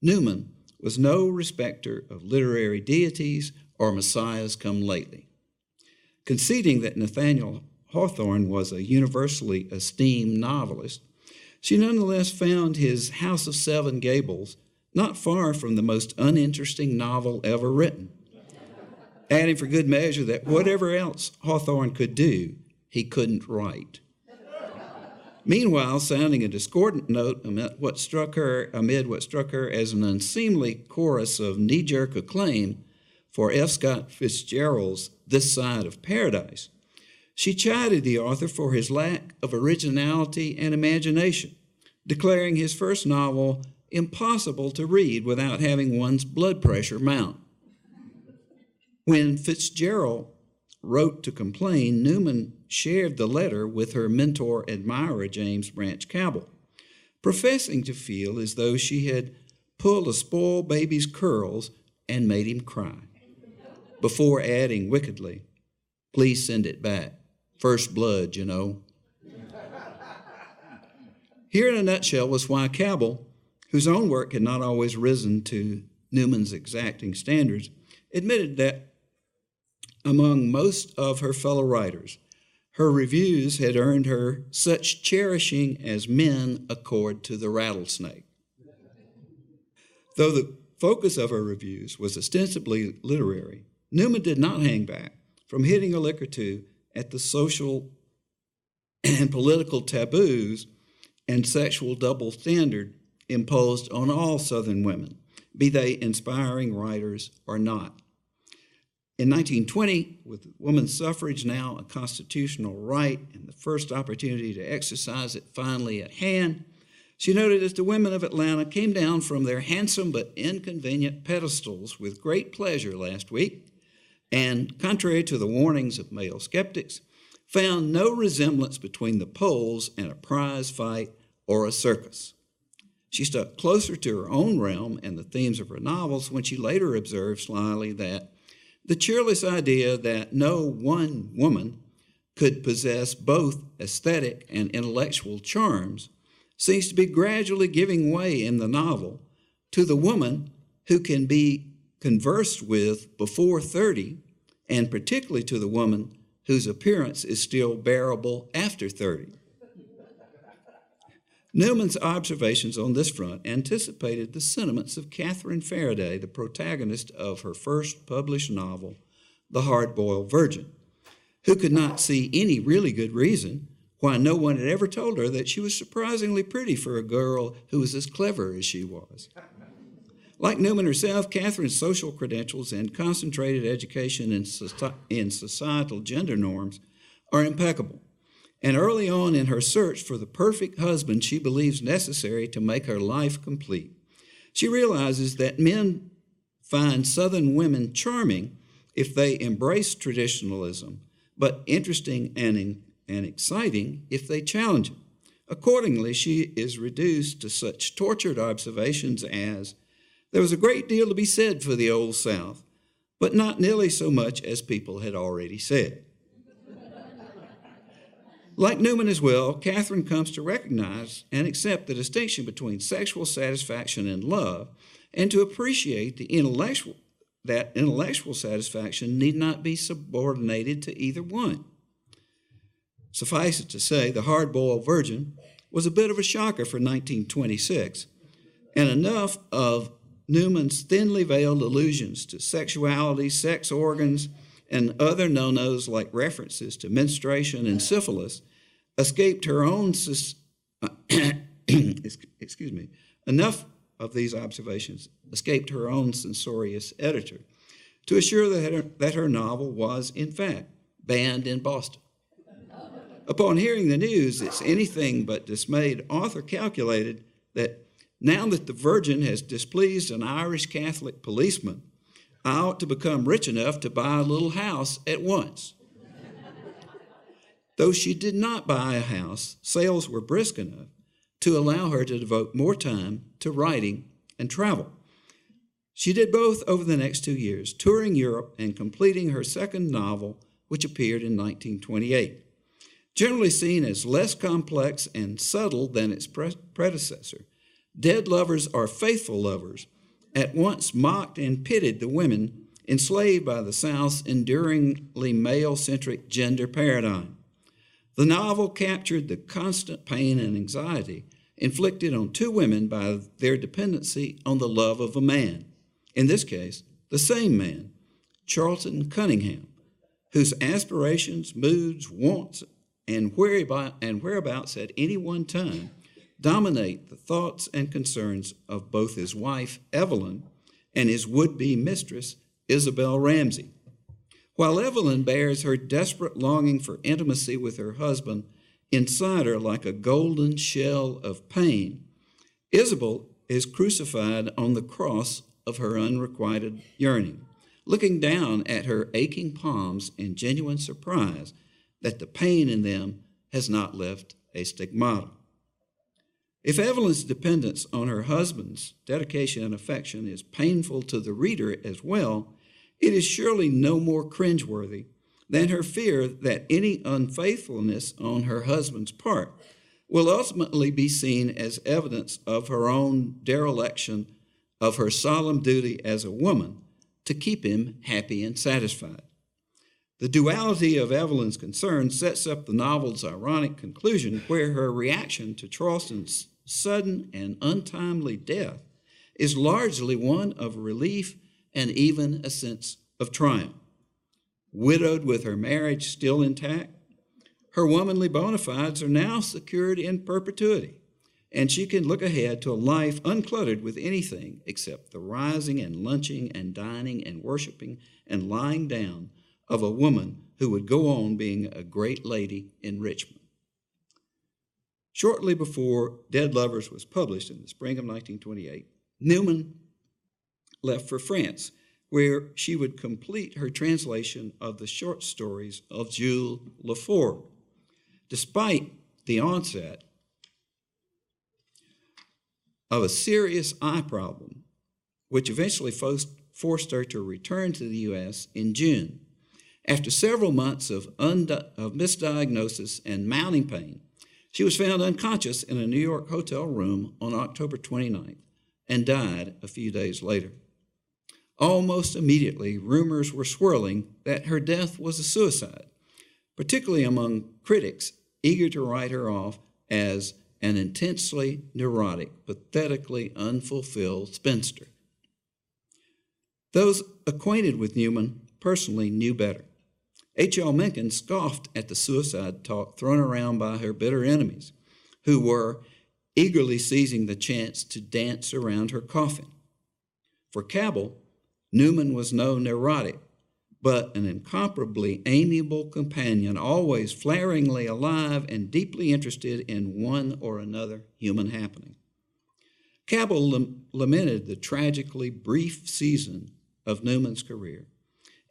Newman was no respecter of literary deities or messiahs come lately. Conceding that Nathaniel Hawthorne was a universally esteemed novelist, she nonetheless found his House of Seven Gables not far from the most uninteresting novel ever written, adding for good measure that whatever else Hawthorne could do, he couldn't write. Meanwhile, sounding a discordant note amid what struck her as an unseemly chorus of knee-jerk acclaim for F. Scott Fitzgerald's This Side of Paradise, she chided the author for his lack of originality and imagination, declaring his first novel impossible to read without having one's blood pressure mount. When Fitzgerald wrote to complain, Newman shared the letter with her mentor-admirer, James Branch Cabell, professing to feel as though she had pulled a spoiled baby's curls and made him cry, before adding wickedly, "Please send it back. First blood, you know." Here in a nutshell was why Cabell, whose own work had not always risen to Newman's exacting standards, admitted that among most of her fellow writers, her reviews had earned her such cherishing as men accord to the rattlesnake. Though the focus of her reviews was ostensibly literary, Newman did not hang back from hitting a lick or two at the social and political taboos and sexual double standard imposed on all Southern women, be they inspiring writers or not. In 1920, with women's suffrage now a constitutional right and the first opportunity to exercise it finally at hand, she noted that the women of Atlanta came down from their handsome but inconvenient pedestals with great pleasure last week, and, contrary to the warnings of male skeptics, found no resemblance between the polls and a prize fight or a circus. She stuck closer to her own realm and the themes of her novels when she later observed slyly that the cheerless idea that no one woman could possess both aesthetic and intellectual charms seems to be gradually giving way in the novel to the woman who can be conversed with before 30, and particularly to the woman whose appearance is still bearable after 30. Newman's observations on this front anticipated the sentiments of Catherine Faraday, the protagonist of her first published novel, The Hard-Boiled Virgin, who could not see any really good reason why no one had ever told her that she was surprisingly pretty for a girl who was as clever as she was. Like Newman herself, Catherine's social credentials and concentrated education in societal gender norms are impeccable. And early on in her search for the perfect husband she believes necessary to make her life complete, she realizes that men find Southern women charming if they embrace traditionalism, but interesting and exciting if they challenge it. Accordingly, she is reduced to such tortured observations as, there was a great deal to be said for the Old South, but not nearly so much as people had already said. Like Newman as well, Catherine comes to recognize and accept the distinction between sexual satisfaction and love, and to appreciate that intellectual satisfaction need not be subordinated to either one. Suffice it to say, The Hard-Boiled Virgin was a bit of a shocker for 1926, and enough of Newman's thinly veiled allusions to sexuality, sex organs, and other no-nos like references to menstruation and syphilis escaped her own, enough of these observations escaped her own censorious editor to assure that her novel was, in fact, banned in Boston. Upon hearing the news, its anything but dismayed author calculated that now that the Virgin has displeased an Irish Catholic policeman, I ought to become rich enough to buy a little house at once. Though she did not buy a house, sales were brisk enough to allow her to devote more time to writing and travel. She did both over the next 2 years, touring Europe and completing her second novel, which appeared in 1928. Generally seen as less complex and subtle than its predecessor, Dead Lovers Are Faithful Lovers at once mocked and pitted the women enslaved by the South's enduringly male-centric gender paradigm. The novel captured the constant pain and anxiety inflicted on two women by their dependency on the love of a man, in this case, the same man, Charlton Cunningham, whose aspirations, moods, wants, and whereabouts at any one time dominate the thoughts and concerns of both his wife, Evelyn, and his would-be mistress, Isabel Ramsey. While Evelyn bears her desperate longing for intimacy with her husband inside her like a golden shell of pain, Isabel is crucified on the cross of her unrequited yearning, looking down at her aching palms in genuine surprise that the pain in them has not left a stigmata. If Evelyn's dependence on her husband's dedication and affection is painful to the reader as well, it is surely no more cringeworthy than her fear that any unfaithfulness on her husband's part will ultimately be seen as evidence of her own dereliction of her solemn duty as a woman to keep him happy and satisfied. The duality of Evelyn's concern sets up the novel's ironic conclusion, where her reaction to Charleston's sudden and untimely death is largely one of relief and even a sense of triumph. Widowed with her marriage still intact, her womanly bona fides are now secured in perpetuity, and she can look ahead to a life uncluttered with anything except the rising and lunching and dining and worshiping and lying down of a woman who would go on being a great lady in Richmond. Shortly before Dead Lovers was published in the spring of 1928, Newman left for France, where she would complete her translation of the short stories of Jules Lefort. Despite the onset of a serious eye problem, which eventually forced her to return to the U.S. in June. After several months of misdiagnosis and mounting pain, she was found unconscious in a New York hotel room on October 29th and died a few days later. Almost immediately, rumors were swirling that her death was a suicide, particularly among critics eager to write her off as an intensely neurotic, pathetically unfulfilled spinster. Those acquainted with Newman personally knew better. H.L. Mencken scoffed at the suicide talk thrown around by her bitter enemies, who were eagerly seizing the chance to dance around her coffin. For Cabell, Newman was no neurotic, but an incomparably amiable companion, always flaringly alive and deeply interested in one or another human happening. Cabell lamented the tragically brief season of Newman's career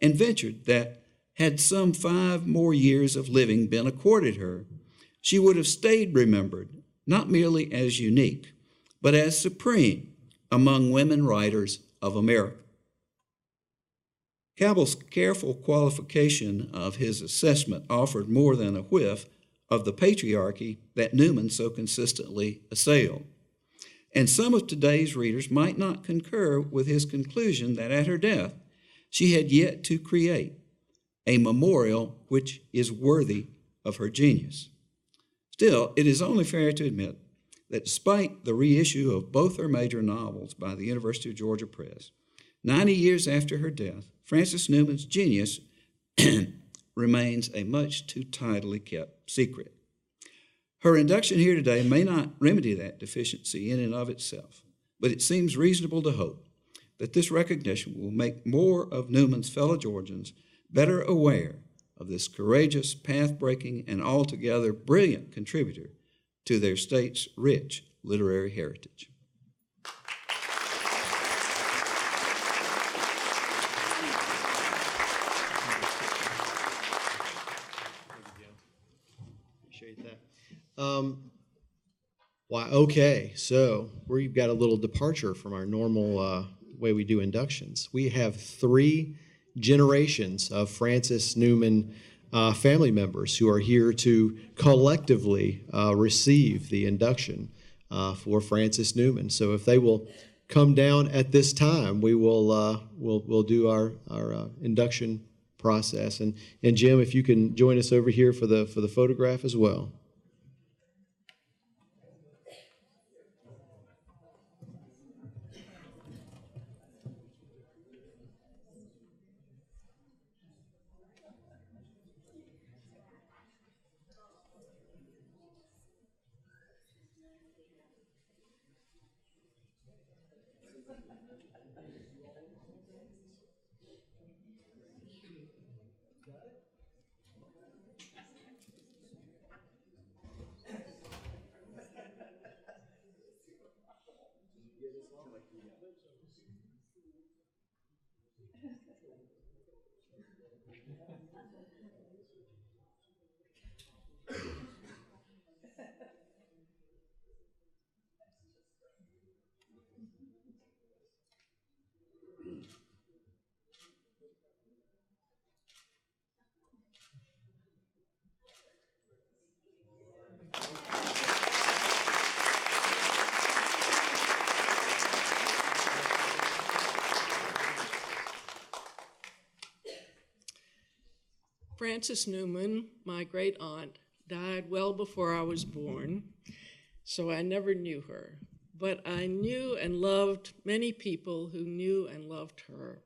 and ventured that had some 5 more years of living been accorded her, she would have stayed remembered, not merely as unique, but as supreme among women writers of America. Cabell's careful qualification of his assessment offered more than a whiff of the patriarchy that Newman so consistently assailed. And some of today's readers might not concur with his conclusion that at her death, she had yet to create a memorial which is worthy of her genius. Still, it is only fair to admit that despite the reissue of both her major novels by the University of Georgia Press, 90 years after her death, Frances Newman's genius remains a much too tidily kept secret. Her induction here today may not remedy that deficiency in and of itself, but it seems reasonable to hope that this recognition will make more of Newman's fellow Georgians better aware of this courageous, path-breaking, and altogether brilliant contributor to their state's rich literary heritage. Appreciate that. Why? Okay, so we've got a little departure from our normal way we do inductions. We have 3 generations of Frances Newman family members who are here to collectively receive the induction for Frances Newman. So if they will come down at this time, we will we'll do our induction process. And Jim, if you can join us over here for the photograph as well. Frances Newman, my great aunt, died well before I was born, so I never knew her. But I knew and loved many people who knew and loved her,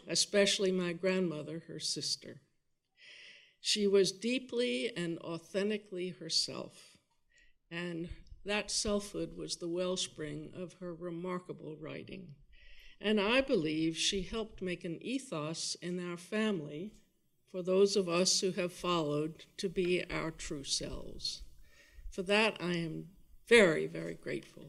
especially my grandmother, her sister. She was deeply and authentically herself, and that selfhood was the wellspring of her remarkable writing. And I believe she helped make an ethos in our family for those of us who have followed to be our true selves. For that, I am very, very grateful,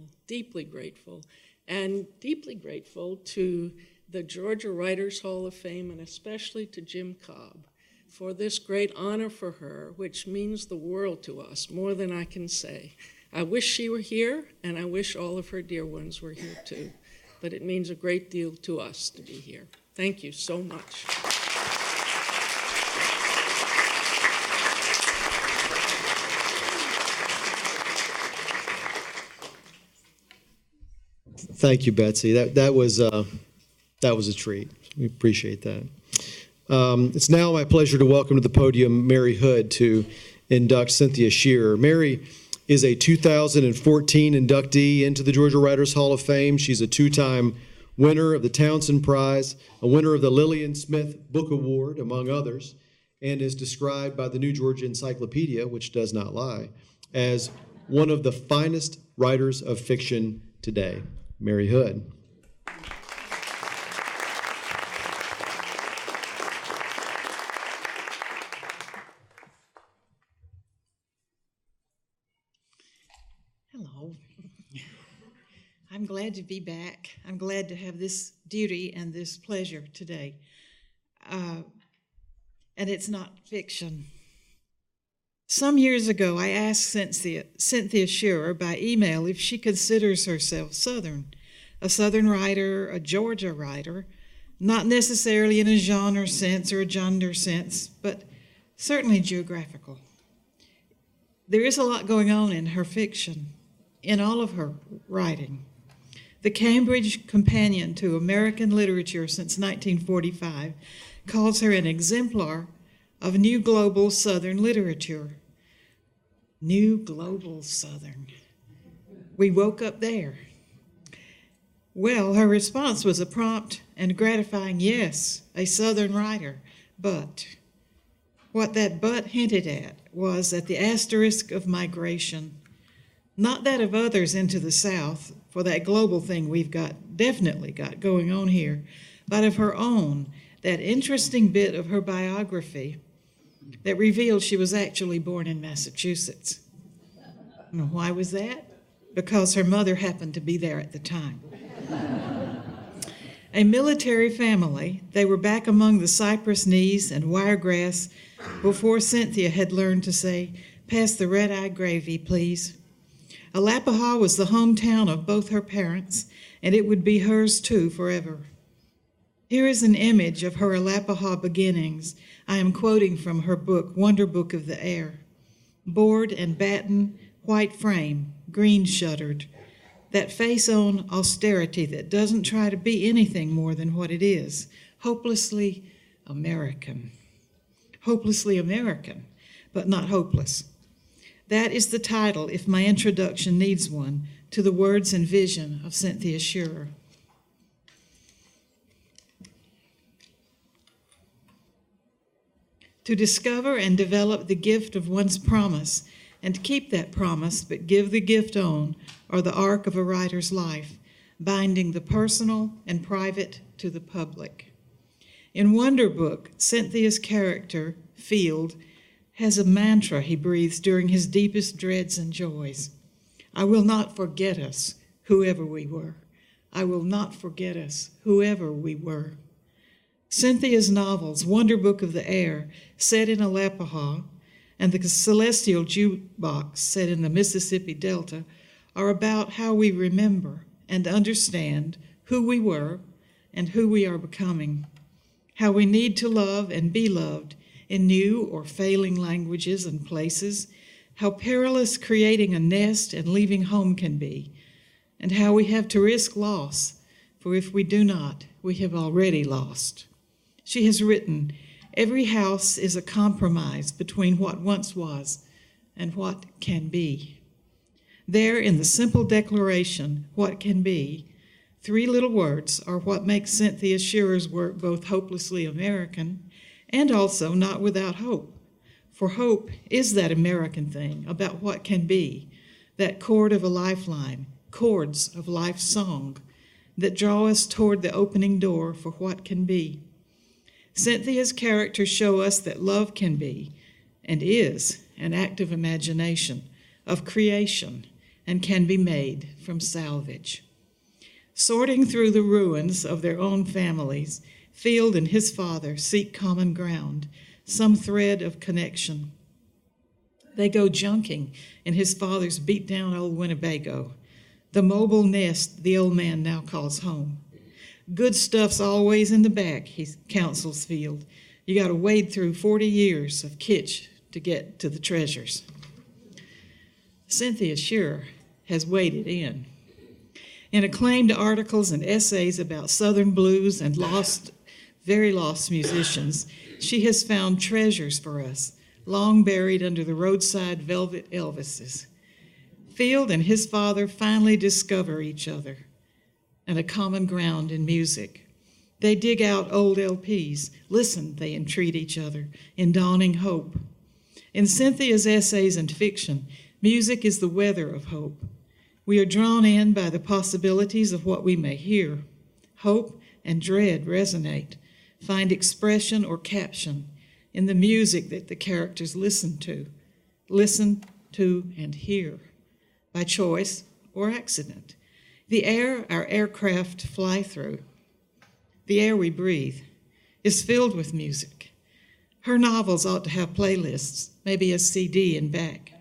and deeply grateful to the Georgia Writers Hall of Fame, and especially to Jim Cobb, for this great honor for her, which means the world to us, more than I can say. I wish she were here, and I wish all of her dear ones were here too, but it means a great deal to us to be here. Thank you so much. Thank you, Betsy. That was a treat. We appreciate that. It's now my pleasure to welcome to the podium Mary Hood to induct Cynthia Shearer. Mary is a 2014 inductee into the Georgia Writers Hall of Fame. She's a two-time winner of the Townsend Prize, a winner of the Lillian Smith Book Award, among others, and is described by the New Georgia Encyclopedia, which does not lie, as one of the finest writers of fiction today. Mary Hood. Hello. I'm glad to be back. I'm glad to have this duty and this pleasure today. And it's not fiction. Some years ago, I asked Cynthia Shearer by email if she considers herself Southern, a Southern writer, a Georgia writer, not necessarily in a genre sense or a gender sense, but certainly geographical. There is a lot going on in her fiction, in all of her writing. The Cambridge Companion to American Literature since 1945 calls her an exemplar of New Global Southern literature. New Global Southern. We woke up there. Well, her response was a prompt and gratifying yes, a Southern writer, but what that but hinted at was at the asterisk of migration, not that of others into the South, for that global thing we've definitely got going on here, but of her own, that interesting bit of her biography that revealed she was actually born in Massachusetts. And why was that? Because her mother happened to be there at the time. A military family, they were back among the cypress knees and wiregrass before Cynthia had learned to say, "Pass the red-eye gravy, please." Alapaha was the hometown of both her parents, and it would be hers too forever. Here is an image of her Alapaha beginnings. I am quoting from her book, Wonder Book of the Air. Board and batten, white frame, green shuttered. That face-on austerity that doesn't try to be anything more than what it is. Hopelessly American. Hopelessly American, but not hopeless. That is the title, if my introduction needs one, to the words and vision of Cynthia Shearer. To discover and develop the gift of one's promise and keep that promise but give the gift on are the arc of a writer's life, binding the personal and private to the public. In Wonder Book, Cynthia's character, Field, has a mantra he breathes during his deepest dreads and joys. I will not forget us, whoever we were. I will not forget us, whoever we were. Cynthia's novels, Wonder Book of the Air, set in Alapaha, and The Celestial Jukebox, set in the Mississippi Delta, are about how we remember and understand who we were and who we are becoming, how we need to love and be loved in new or failing languages and places, how perilous creating a nest and leaving home can be, and how we have to risk loss, for if we do not, we have already lost. She has written, Every house is a compromise between what once was and what can be. There, in the simple declaration, what can be, 3 little words are what make Cynthia Shearer's work both hopelessly American and also not without hope. For hope is that American thing about what can be, that chord of a lifeline, chords of life's song that draw us toward the opening door for what can be. Cynthia's characters show us that love can be and is an act of imagination, of creation, and can be made from salvage. Sorting through the ruins of their own families, Field and his father seek common ground, some thread of connection. They go junking in his father's beat-down old Winnebago, the mobile nest the old man now calls home. Good stuff's always in the back, he counsels Field. You got to wade through 40 years of kitsch to get to the treasures. Cynthia Shearer has waded in. In acclaimed articles and essays about Southern blues and very lost musicians, she has found treasures for us, long buried under the roadside velvet Elvises. Field and his father finally discover each other and a common ground in music. They dig out old LPs. Listen, they entreat each other in dawning hope. In Cynthia's essays and fiction, music is the weather of hope. We are drawn in by the possibilities of what we may hear. Hope and dread resonate, find expression or caption in the music that the characters listen to and hear, by choice or accident. The air our aircraft fly through, the air we breathe, is filled with music. Her novels ought to have playlists, maybe a CD in back.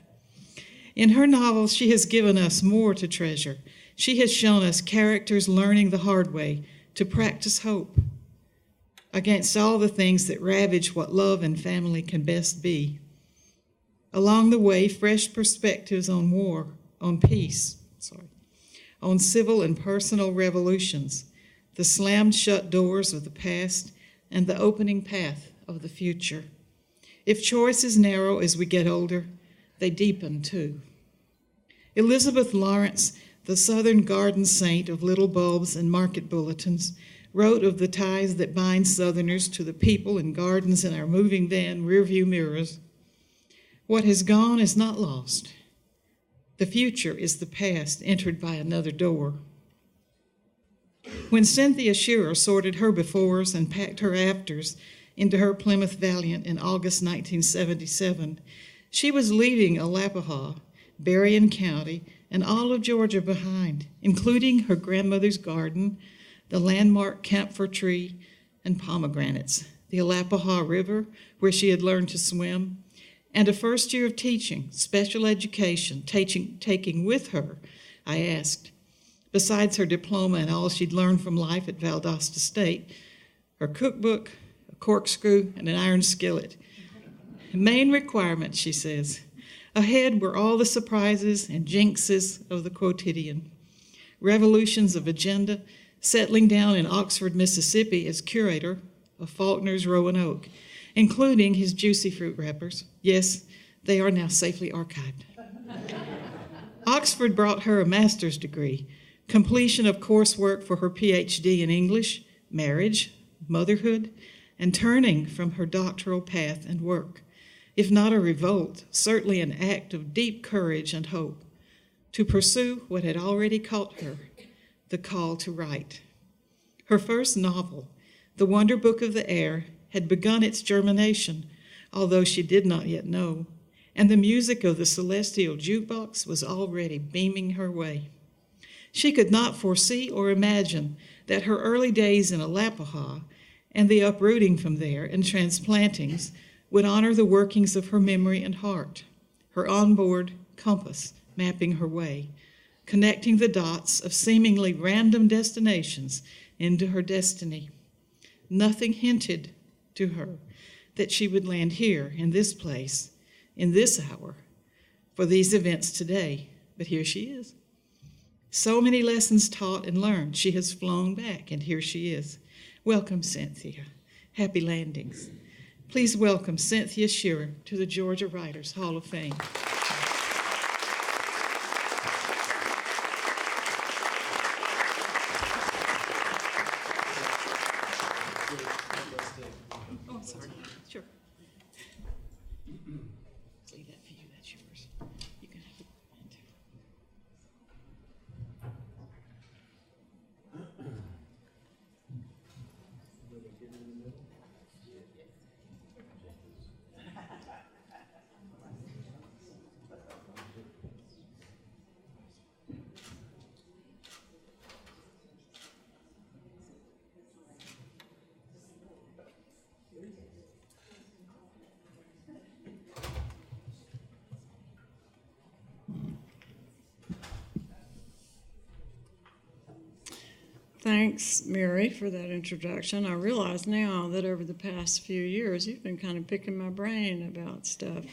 In her novels, she has given us more to treasure. She has shown us characters learning the hard way to practice hope against all the things that ravage what love and family can best be. Along the way, fresh perspectives on war, on peace, on civil and personal revolutions, the slammed shut doors of the past, and the opening path of the future. If choices narrow as we get older, they deepen too. Elizabeth Lawrence, the Southern garden saint of little bulbs and market bulletins, wrote of the ties that bind Southerners to the people and gardens in our moving van rearview mirrors. What has gone is not lost. The future is the past entered by another door. When Cynthia Shearer sorted her befores and packed her afters into her Plymouth Valiant in August 1977, she was leaving Alapaha, Berrien County, and all of Georgia behind, including her grandmother's garden, the landmark camphor tree, and pomegranates, the Alapaha River, where she had learned to swim, and a first year of teaching, special education, taking with her, I asked, besides her diploma and all she'd learned from life at Valdosta State, her cookbook, a corkscrew, and an iron skillet. Main requirement, she says. Ahead were all the surprises and jinxes of the quotidian. Revolutions of agenda, settling down in Oxford, Mississippi as curator of Faulkner's Roanoke, including his juicy fruit wrappers. Yes, they are now safely archived. Oxford brought her a master's degree, completion of coursework for her PhD in English, marriage, motherhood, and turning from her doctoral path and work. If not a revolt, certainly an act of deep courage and hope, to pursue what had already caught her, the call to write. Her first novel, The Wonder Book of the Air, had begun its germination, although she did not yet know, and the music of the celestial jukebox was already beaming her way. She could not foresee or imagine that her early days in Alapaha and the uprooting from there and transplantings would honor the workings of her memory and heart, her onboard compass mapping her way, connecting the dots of seemingly random destinations into her destiny. Nothing hinted to her that she would land here in this place, in this hour, for these events today, but here she is. So many lessons taught and learned, she has flown back, and here she is. Welcome, Cynthia. Happy landings. Please welcome Cynthia Shearer to the Georgia Writers Hall of Fame. Oh, sorry. Sure. Leave that for you. That's yours. You can have it. Thanks, Mary, for that introduction. I realize now that over the past few years, you've been kind of picking my brain about stuff.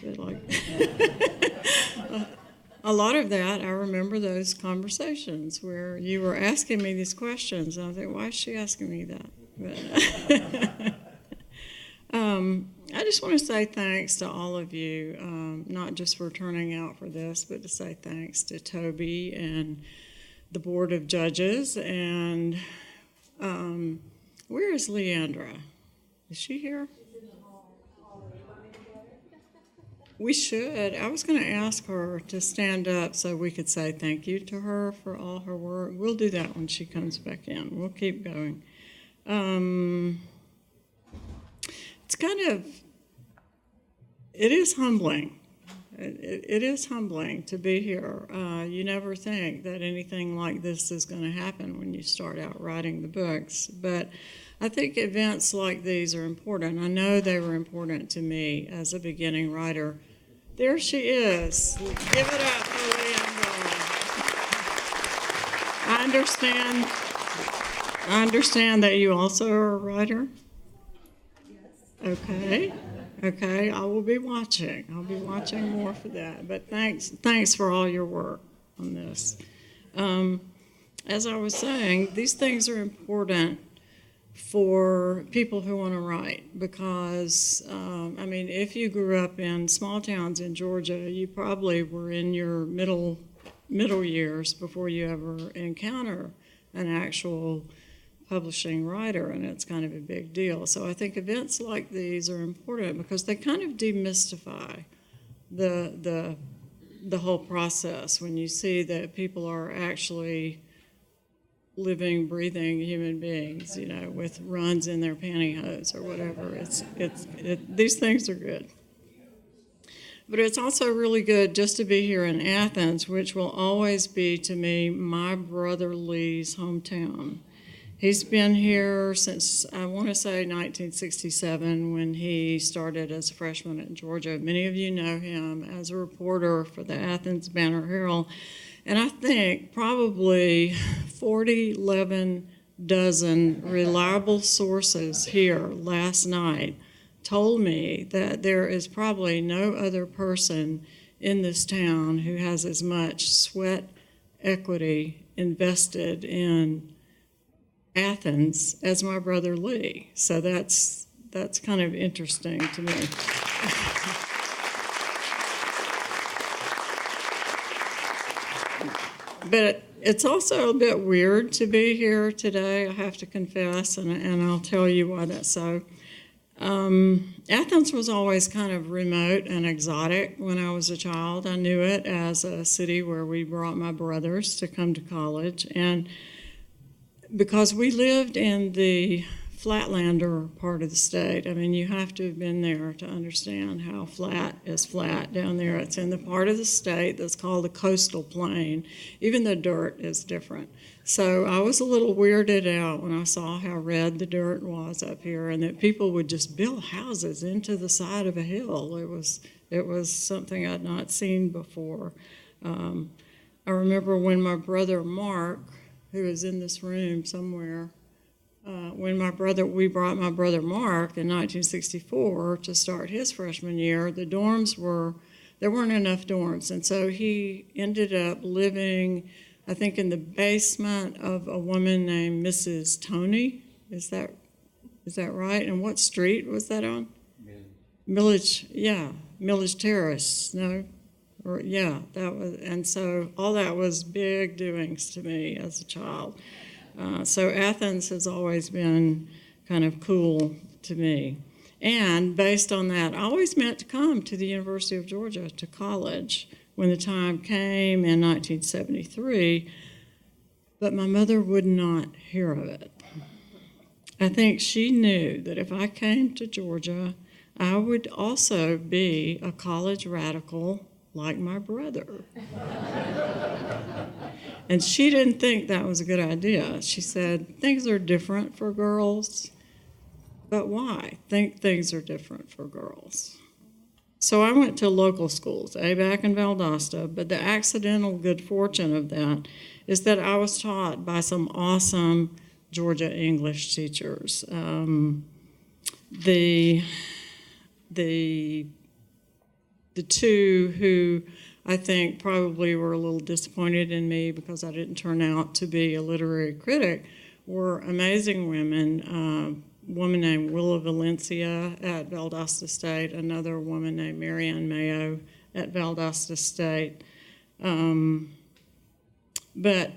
A lot of that, I remember those conversations where you were asking me these questions, and I think, why is she asking me that? But I just want to say thanks to all of you, not just for turning out for this, but to say thanks to Toby and the Board of Judges, and where is Leandra? Is she here? We should. I was going to ask her to stand up so we could say thank you to her for all her work. We'll do that when she comes back in. We'll keep going. It's it is humbling. It is humbling to be here. You never think that anything like this is going to happen when you start out writing the books. But I think events like these are important. I know they were important to me as a beginning writer. There she is. Give it up for Leandra. I understand that you also are a writer? Yes. Okay, I will be watching. I'll be watching more for that. But thanks for all your work on this. As I was saying, these things are important for people who want to write because, if you grew up in small towns in Georgia, you probably were in your middle years before you ever encounter an actual publishing writer, and it's kind of a big deal. So I think events like these are important because they kind of demystify the whole process when you see that people are actually living, breathing human beings, with runs in their pantyhose or whatever. These things are good. But it's also really good just to be here in Athens, which will always be to me my brother Lee's hometown. He's been here since, I want to say, 1967 when he started as a freshman at Georgia. Many of you know him as a reporter for the Athens Banner Herald. And I think probably 11 dozen reliable sources here last night told me that there is probably no other person in this town who has as much sweat equity invested in Athens as my brother Lee. So that's kind of interesting to me. But it's also a bit weird to be here today, I have to confess, and I'll tell you why that's so. Athens was always kind of remote and exotic when I was a child. I knew it as a city where we brought my brothers to come to college, and because we lived in the flatlander part of the state. You have to have been there to understand how flat is flat down there. It's in the part of the state that's called the coastal plain. Even the dirt is different. So I was a little weirded out when I saw how red the dirt was up here and that people would just build houses into the side of a hill. It was something I'd not seen before. I remember when my brother Mark, who is in this room somewhere, when we brought my brother Mark in 1964 to start his freshman year, there weren't enough dorms. And so he ended up living, I think, in the basement of a woman named Mrs. Tony. Is that right? And what street was that on? Millage Terrace, no? Or, yeah, that was, and so all that was big doings to me as a child. So Athens has always been kind of cool to me. And based on that, I always meant to come to the University of Georgia to college when the time came in 1973, but my mother would not hear of it. I think she knew that if I came to Georgia, I would also be a college radical like my brother. And she didn't think that was a good idea. She said, things are different for girls, but why? Think things are different for girls. So I went to local schools, ABAC and Valdosta, but the accidental good fortune of that is that I was taught by some awesome Georgia English teachers. The two who I think probably were a little disappointed in me because I didn't turn out to be a literary critic were amazing women. A woman named Willa Valencia at Valdosta State, another woman named Marianne Mayo at Valdosta State. But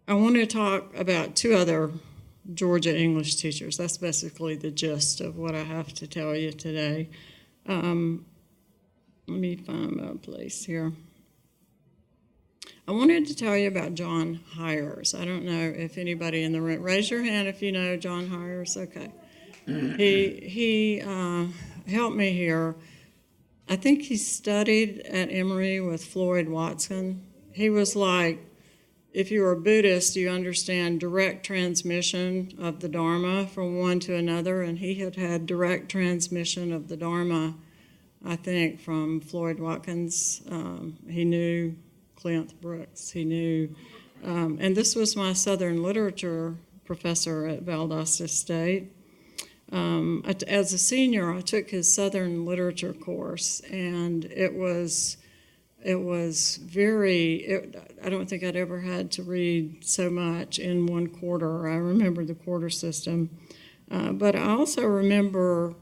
I want to talk about two other Georgia English teachers. That's basically the gist of what I have to tell you today. Let me find a place here. I wanted to tell you about John Hires. I don't know if anybody in the room, raise your hand if you know John Hires. Okay. He helped me here. I think he studied at Emory with Floyd Watson. He was like, if you're a Buddhist, you understand direct transmission of the Dharma from one to another, and he had had direct transmission of the Dharma, I think, from Floyd Watkins. He knew Clint Brooks. He knew, and this was my Southern Literature professor at Valdosta State. As a senior, I took his Southern Literature course, and it was very, I don't think I'd ever had to read so much in one quarter. I remember the quarter system. But I also remember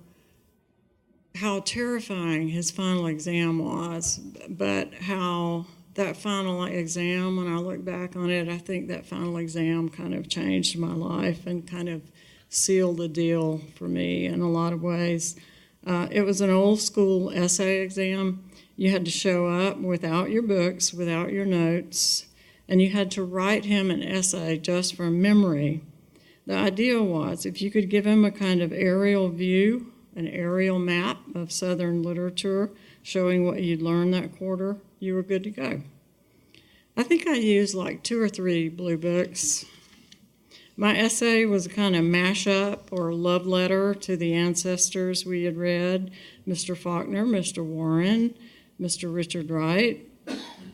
how terrifying his final exam was, but how that final exam, when I look back on it, I think that final exam kind of changed my life and kind of sealed the deal for me in a lot of ways. It was an old school essay exam. You had to show up without your books, without your notes, and you had to write him an essay just from memory. The idea was if you could give him a kind of aerial view, an aerial map of Southern literature showing what you'd learned that quarter, you were good to go. I think I used like 2 or 3 blue books. My essay was a kind of mashup or love letter to the ancestors we had read, Mr. Faulkner, Mr. Warren, Mr. Richard Wright,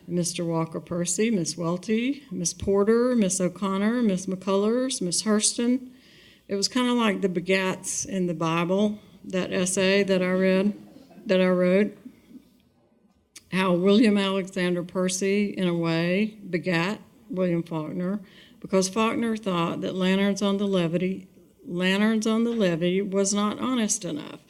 Mr. Walker Percy, Miss Welty, Miss Porter, Miss O'Connor, Miss McCullers, Miss Hurston. It was kind of like the begats in the Bible, that essay that I wrote, how William Alexander Percy, in a way, begat William Faulkner, because Faulkner thought that Lanterns on the Levee was not honest enough.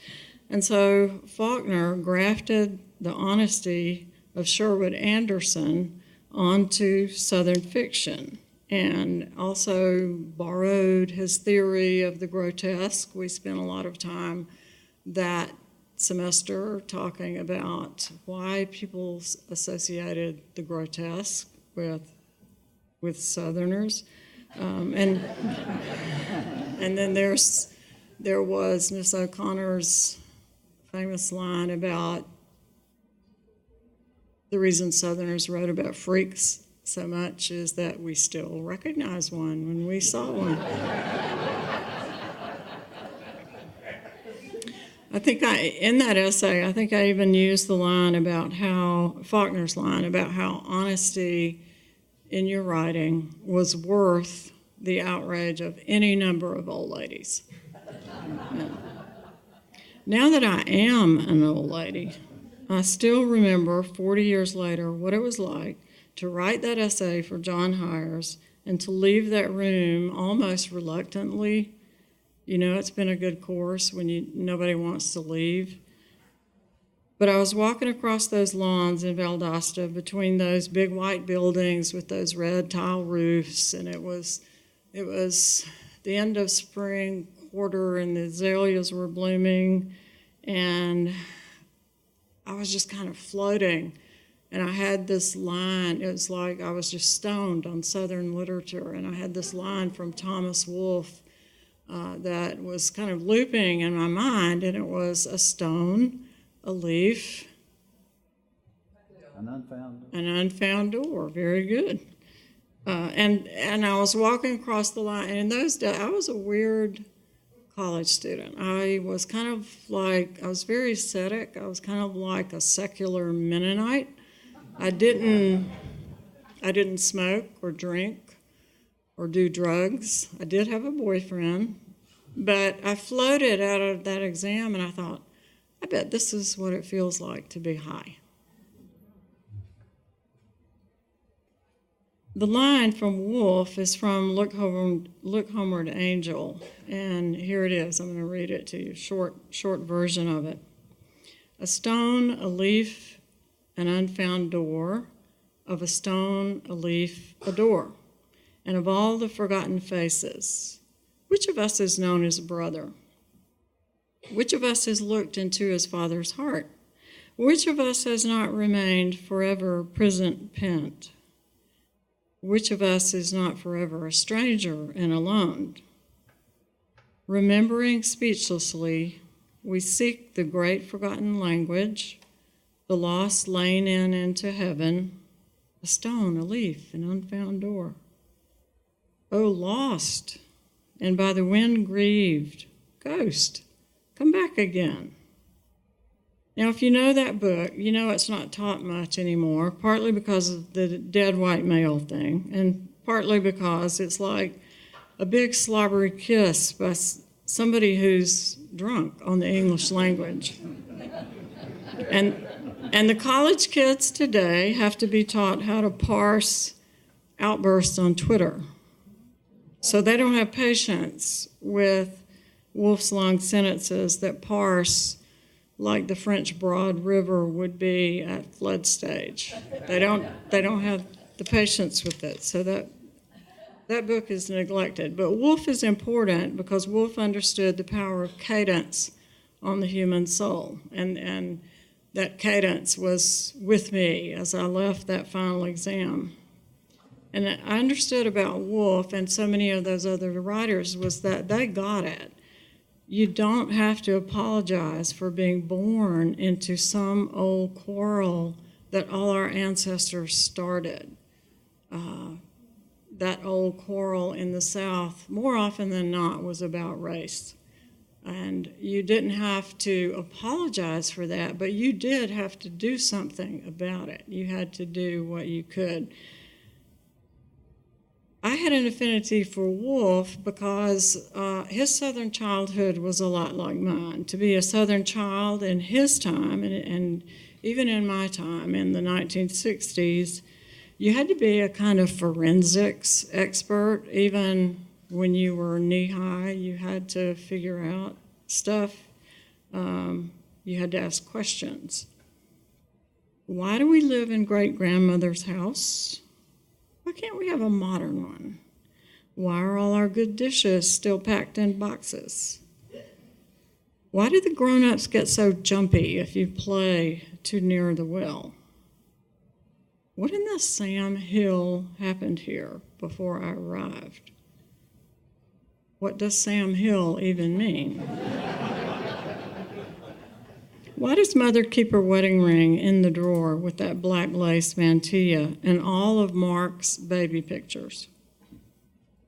And so Faulkner grafted the honesty of Sherwood Anderson onto Southern fiction, and also borrowed his theory of the grotesque. We spent a lot of time that semester talking about why people associated the grotesque with Southerners. And then there was Miss O'Connor's famous line about the reason Southerners wrote about freaks so much is that we still recognize one when we saw one. In that essay, I think I even used the line about Faulkner's line about how honesty in your writing was worth the outrage of any number of old ladies. Now that I am an old lady, I still remember 40 years later what it was like to write that essay for John Hires and to leave that room almost reluctantly. You know, it's been a good course when nobody wants to leave. But I was walking across those lawns in Valdosta between those big white buildings with those red tile roofs, and it was the end of spring quarter, and the azaleas were blooming, and I was just kind of floating. And I had this line, it was like I was just stoned on Southern literature, and I had this line from Thomas Wolfe that was kind of looping in my mind, and it was a stone, a leaf, an unfound door. Very good. And I was walking across the line, and in those days, I was a weird college student. I was kind of like, I was very ascetic. I was kind of like a secular Mennonite. I didn't smoke or drink or do drugs. I did have a boyfriend, but I floated out of that exam, and I thought, I bet this is what it feels like to be high. The line from Wolfe is from Look Homeward, Angel, and here it is. I'm going to read it to you, short version of it. A stone, a leaf, an unfound door, of a stone, a leaf, a door, and of all the forgotten faces, which of us is known as brother? Which of us has looked into his father's heart? Which of us has not remained forever present pent? Which of us is not forever a stranger and alone? Remembering speechlessly, we seek the great forgotten language, the lost lane into heaven, a stone, a leaf, an unfound door. Oh, lost, and by the wind grieved, ghost, come back again. Now, if you know that book, you know it's not taught much anymore, partly because of the dead white male thing, and partly because it's like a big slobbery kiss by somebody who's drunk on the English language. And the college kids today have to be taught how to parse outbursts on Twitter. So they don't have patience with Wolfe's long sentences that parse like the French Broad River would be at flood stage. They don't have the patience with it. So that book is neglected. But Wolfe is important because Wolfe understood the power of cadence on the human soul. And that cadence was with me as I left that final exam. And I understood about Wolfe and so many of those other writers was that they got it. You don't have to apologize for being born into some old quarrel that all our ancestors started. That old quarrel in the South, more often than not, was about race. And you didn't have to apologize for that, but you did have to do something about it. You had to do what you could. I had an affinity for Wolfe because his Southern childhood was a lot like mine. To be a Southern child in his time, and even in my time in the 1960s, you had to be a kind of forensics expert. Even when you were knee-high, you had to figure out stuff. You had to ask questions. Why do we live in great-grandmother's house? Why can't we have a modern one? Why are all our good dishes still packed in boxes? Why do the grown-ups get so jumpy if you play too near the well? What in the Sam Hill happened here before I arrived? What does Sam Hill even mean? Why does Mother keep her wedding ring in the drawer with that black lace mantilla and all of Mark's baby pictures?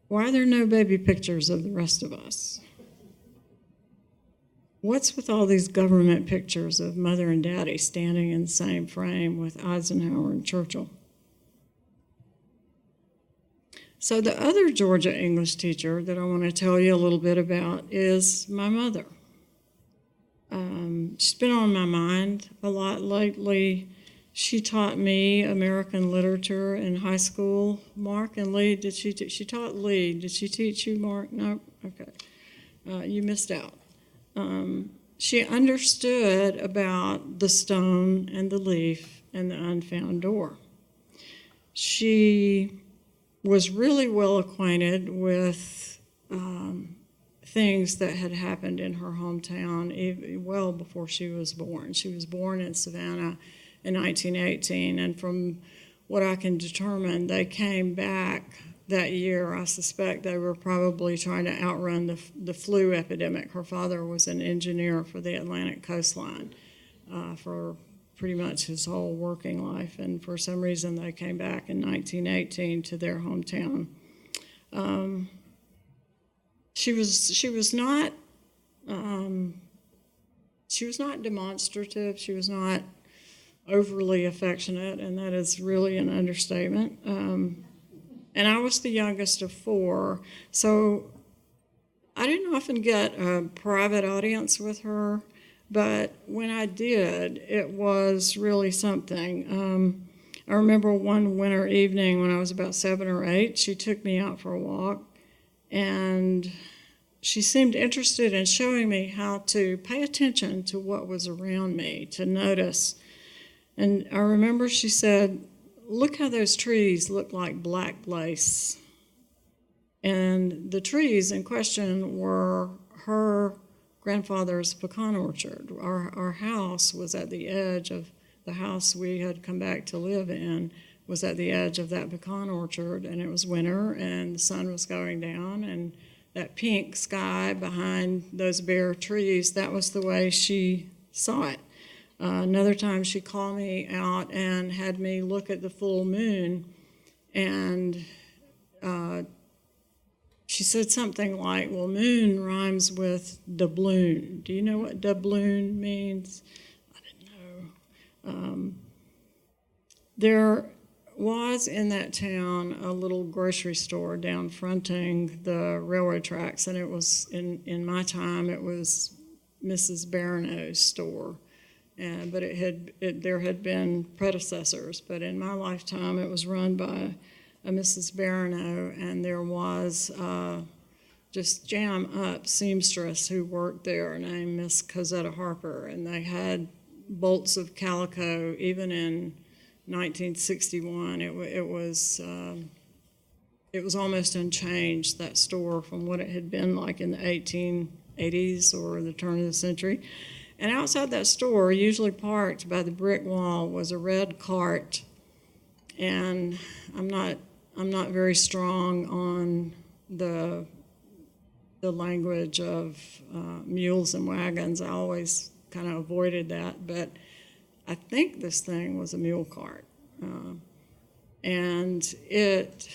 Why are there no baby pictures of the rest of us? What's with all these government pictures of Mother and Daddy standing in the same frame with Eisenhower and Churchill? So the other Georgia English teacher that I want to tell you a little bit about is my mother. She's been on my mind a lot lately. She taught me American literature in high school. Mark and Lee, she taught Lee. Did she teach you, Mark? No? Okay. You missed out. she understood about the stone and the leaf and the unfound door. She was really well acquainted with things that had happened in her hometown well before she was born. She was born in Savannah in 1918, and from what I can determine, they came back that year. I suspect they were probably trying to outrun the flu epidemic. Her father was an engineer for the Atlantic coastline for pretty much his whole working life, and for some reason they came back in 1918 to their hometown. She was not demonstrative. She was not overly affectionate, and that is really an understatement. And I was the youngest of four, so I didn't often get a private audience with her, but when I did, it was really something. I remember one winter evening when I was about 7 or 8, she took me out for a walk, and she seemed interested in showing me how to pay attention to what was around me, to notice. And I remember she said, "Look how those trees look like black lace." And the trees in question were her grandfather's pecan orchard. Our house was at the edge of the house we had come back to live in, was at the edge of that pecan orchard, and it was winter, and the sun was going down, and that pink sky behind those bare trees, that was the way she saw it. Another time she called me out and had me look at the full moon, and she said something like, well, moon rhymes with doubloon. Do you know what doubloon means? I didn't know. There was in that town a little grocery store down fronting the railroad tracks, and it was, in my time, it was Mrs. Barano's store. But there had been predecessors, but in my lifetime it was run by a Mrs. Barano, and there was just jam-up seamstress who worked there named Miss Cosetta Harper, and they had bolts of calico even in 1961. It was almost unchanged, that store, from what it had been like in the 1880s or the turn of the century. And outside that store, usually parked by the brick wall, was a red cart. And I'm not very strong on the language of mules and wagons. I always kind of avoided that, but I think this thing was a mule cart. And it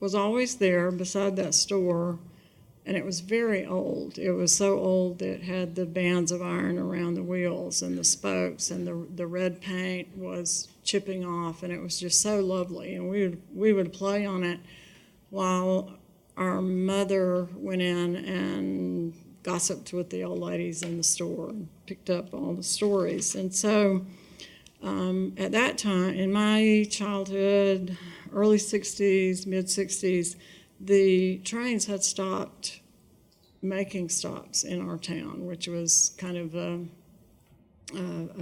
was always there beside that store. And it was very old. It was so old that it had the bands of iron around the wheels and the spokes, and the red paint was chipping off, and it was just so lovely. And we would play on it while our mother went in and gossiped with the old ladies in the store and picked up all the stories. And so at that time, in my childhood, early 60s, mid 60s, the trains had stopped making stops in our town, which was kind of a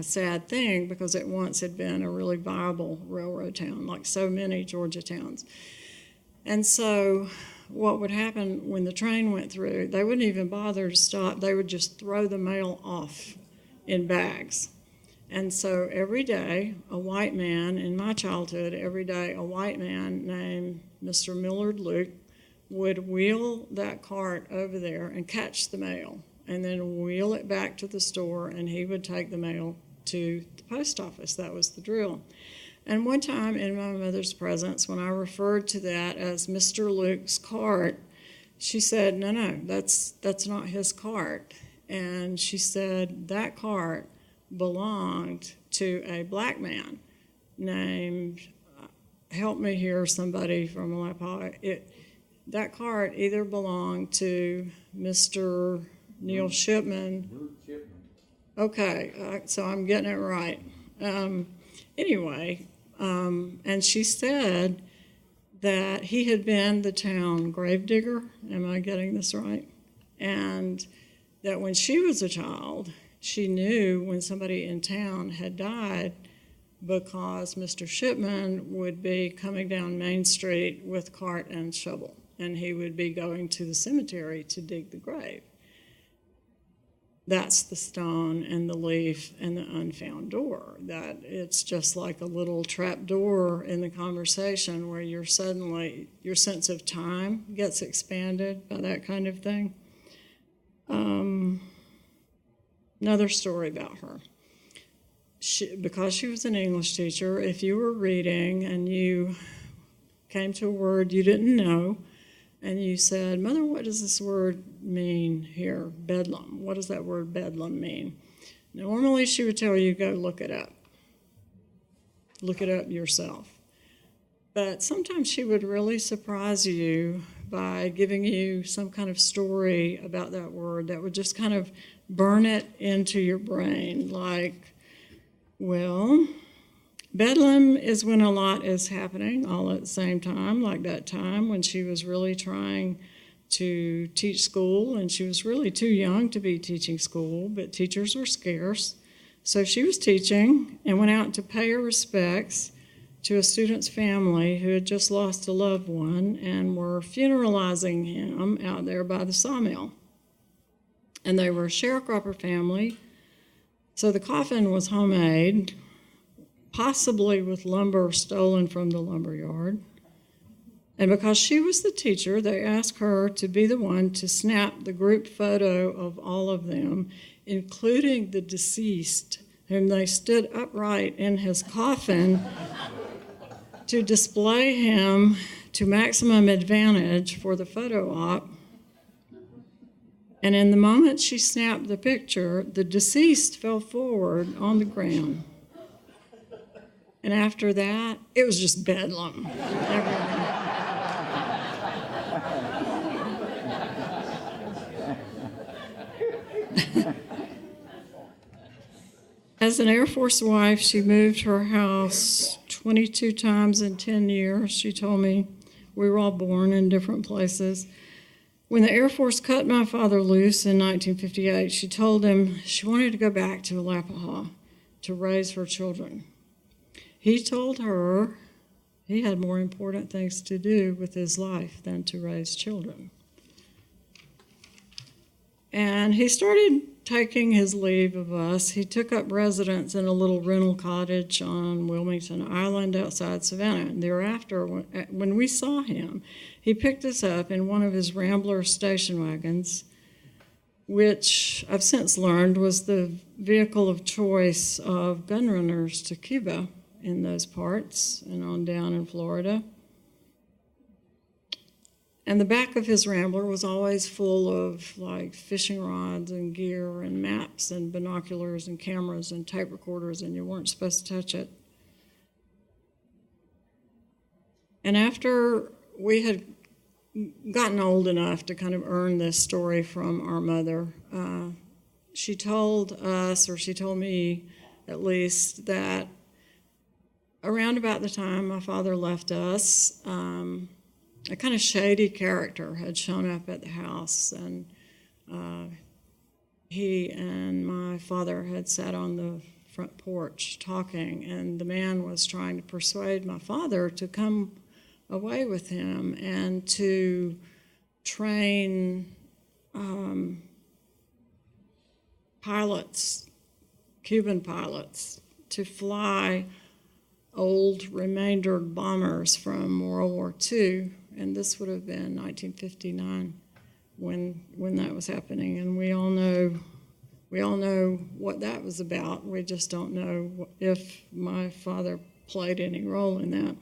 sad thing, because it once had been a really viable railroad town, like so many Georgia towns. And so what would happen when the train went through, they wouldn't even bother to stop. They would just throw the mail off in bags. And so every day, a white man, in my childhood, every day a white man named Mr. Millard Luke would wheel that cart over there and catch the mail, and then wheel it back to the store, and he would take the mail to the post office. That was the drill. And one time in my mother's presence, when I referred to that as Mr. Luke's cart, she said, no, that's not his cart. And she said that cart belonged to a black man named, help me here, somebody from Lapa. That cart either belonged to Mr. Neil Shipman. Okay, so I'm getting it right. Anyway, and she said that he had been the town gravedigger. Am I getting this right? And that when she was a child, she knew when somebody in town had died because Mr. Shipman would be coming down Main Street with cart and shovel, and he would be going to the cemetery to dig the grave. That's the stone and the leaf and the unfound door. That it's just like a little trap door in the conversation where you're suddenly, your sense of time gets expanded by that kind of thing. Another story about her. Because she was an English teacher, if you were reading and you came to a word you didn't know, and you said, "Mother, what does this word mean here? Bedlam. What does that word bedlam mean?" Normally she would tell you, go look it up. Look it up yourself. But sometimes she would really surprise you by giving you some kind of story about that word that would just kind of burn it into your brain. Like, well, bedlam is when a lot is happening all at the same time, like that time when she was really trying to teach school, and she was really too young to be teaching school, but teachers were scarce. So she was teaching and went out to pay her respects to a student's family who had just lost a loved one and were funeralizing him out there by the sawmill. And they were a sharecropper family, so the coffin was homemade, possibly with lumber stolen from the lumber yard. And because she was the teacher, they asked her to be the one to snap the group photo of all of them, including the deceased, whom they stood upright in his coffin to display him to maximum advantage for the photo op. And in the moment she snapped the picture, the deceased fell forward on the ground. And after that, it was just bedlam. As an Air Force wife, she moved her house 22 times in 10 years. She told me we were all born in different places. When the Air Force cut my father loose in 1958, she told him she wanted to go back to Alapaha to raise her children. He told her he had more important things to do with his life than to raise children. And he started taking his leave of us. He took up residence in a little rental cottage on Wilmington Island outside Savannah. And thereafter, when we saw him, he picked us up in one of his Rambler station wagons, which I've since learned was the vehicle of choice of gun runners to Cuba in those parts and on down in Florida. And the back of his Rambler was always full of like fishing rods and gear and maps and binoculars and cameras and tape recorders, and you weren't supposed to touch it. And after we had gotten old enough to kind of earn this story from our mother, she told us, or she told me at least, that around about the time my father left us, a kind of shady character had shown up at the house, and he and my father had sat on the front porch talking, and the man was trying to persuade my father to come away with him and to train pilots, Cuban pilots, to fly old remaindered bombers from World War II. And this would have been 1959 when that was happening. And we all know what that was about. We just don't know if my father played any role in that.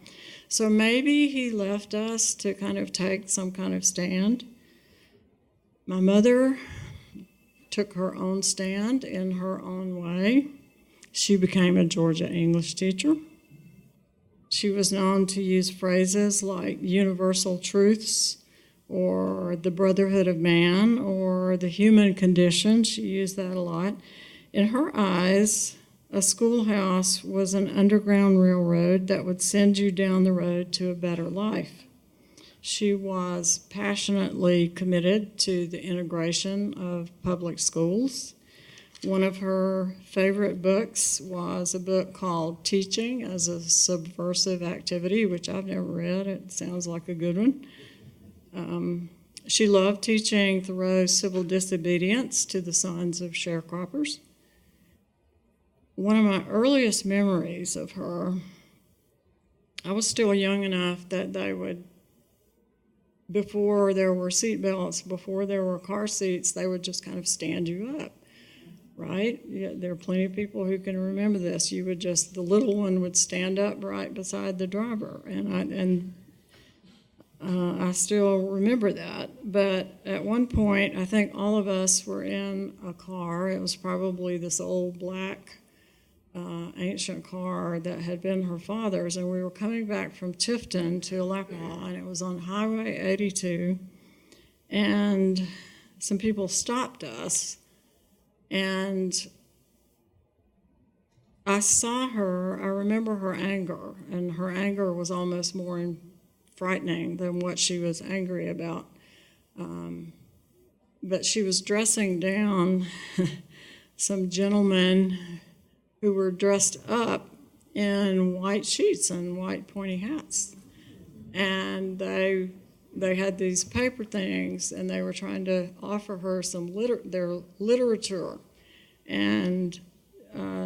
So maybe he left us to kind of take some kind of stand. My mother took her own stand in her own way. She became a Georgia English teacher. She was known to use phrases like universal truths or the brotherhood of man or the human condition. She used that a lot. In her eyes, a schoolhouse was an underground railroad that would send you down the road to a better life. She was passionately committed to the integration of public schools. One of her favorite books was a book called Teaching as a Subversive Activity, which I've never read. It sounds like a good one. She loved teaching Thoreau's civil disobedience to the sons of sharecroppers. One of my earliest memories of her, I was still young enough that they would, before there were seat belts, before there were car seats, they would just kind of stand you up, right? Yeah, there are plenty of people who can remember this. You would just, the little one would stand up right beside the driver, and I still remember that. But at one point, I think all of us were in a car. It was probably this old black ancient car that had been her father's, and we were coming back from Tifton to Alapaha, and it was on Highway 82, and some people stopped us, and I saw her. I remember her anger, and her anger was almost more frightening than what she was angry about. But she was dressing down some gentlemen who were dressed up in white sheets and white pointy hats. And they had these paper things, and they were trying to offer her some their literature. And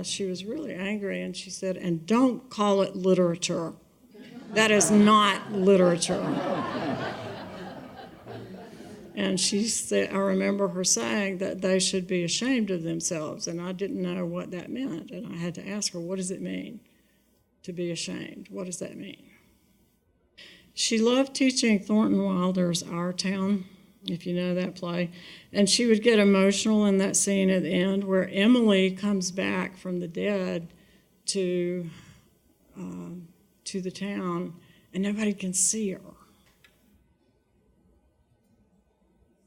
she was really angry, and she said, "And don't call it literature. That is not literature." And she said, I remember her saying that they should be ashamed of themselves, and I didn't know what that meant. And I had to ask her, what does it mean to be ashamed? What does that mean? She loved teaching Thornton Wilder's Our Town, if you know that play. And she would get emotional in that scene at the end where Emily comes back from the dead to the town, and nobody can see her.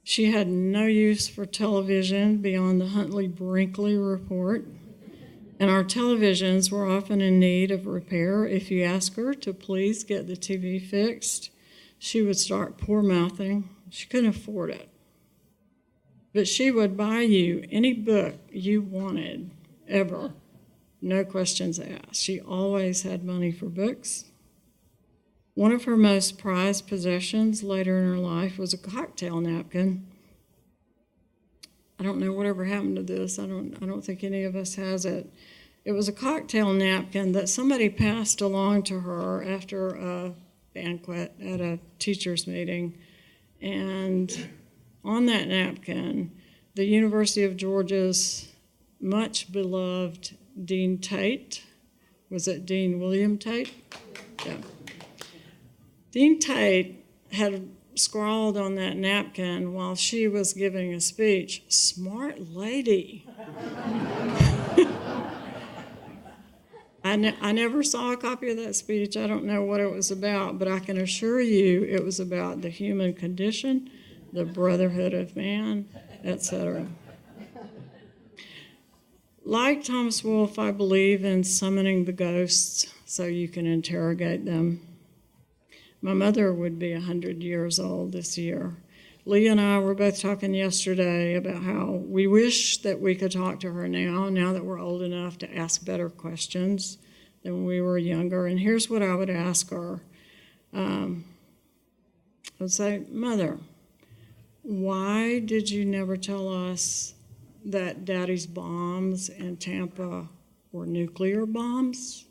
She had no use for television beyond the Huntley-Brinkley report, and our televisions were often in need of repair. If you asked her to please get the TV fixed, she would start poor-mouthing. She couldn't afford it. But she would buy you any book you wanted, ever, no questions asked. She always had money for books. One of her most prized possessions later in her life was a cocktail napkin. I don't know whatever happened to this. I don't think any of us has it. It was a cocktail napkin that somebody passed along to her after a banquet at a teacher's meeting. And on that napkin, the University of Georgia's much beloved Dean Tate, was it Dean William Tate? Yeah. Dean Tate had scrawled on that napkin while she was giving a speech, "Smart lady." I never saw a copy of that speech. I don't know what it was about, but I can assure you it was about the human condition, the brotherhood of man, etc. Like Thomas Wolfe, I believe in summoning the ghosts so you can interrogate them. My mother would be 100 years old this year. Lee and I were both talking yesterday about how we wish that we could talk to her now that we're old enough to ask better questions than when we were younger. And here's what I would ask her. I would say, "Mother, why did you never tell us that Daddy's bombs in Tampa were nuclear bombs?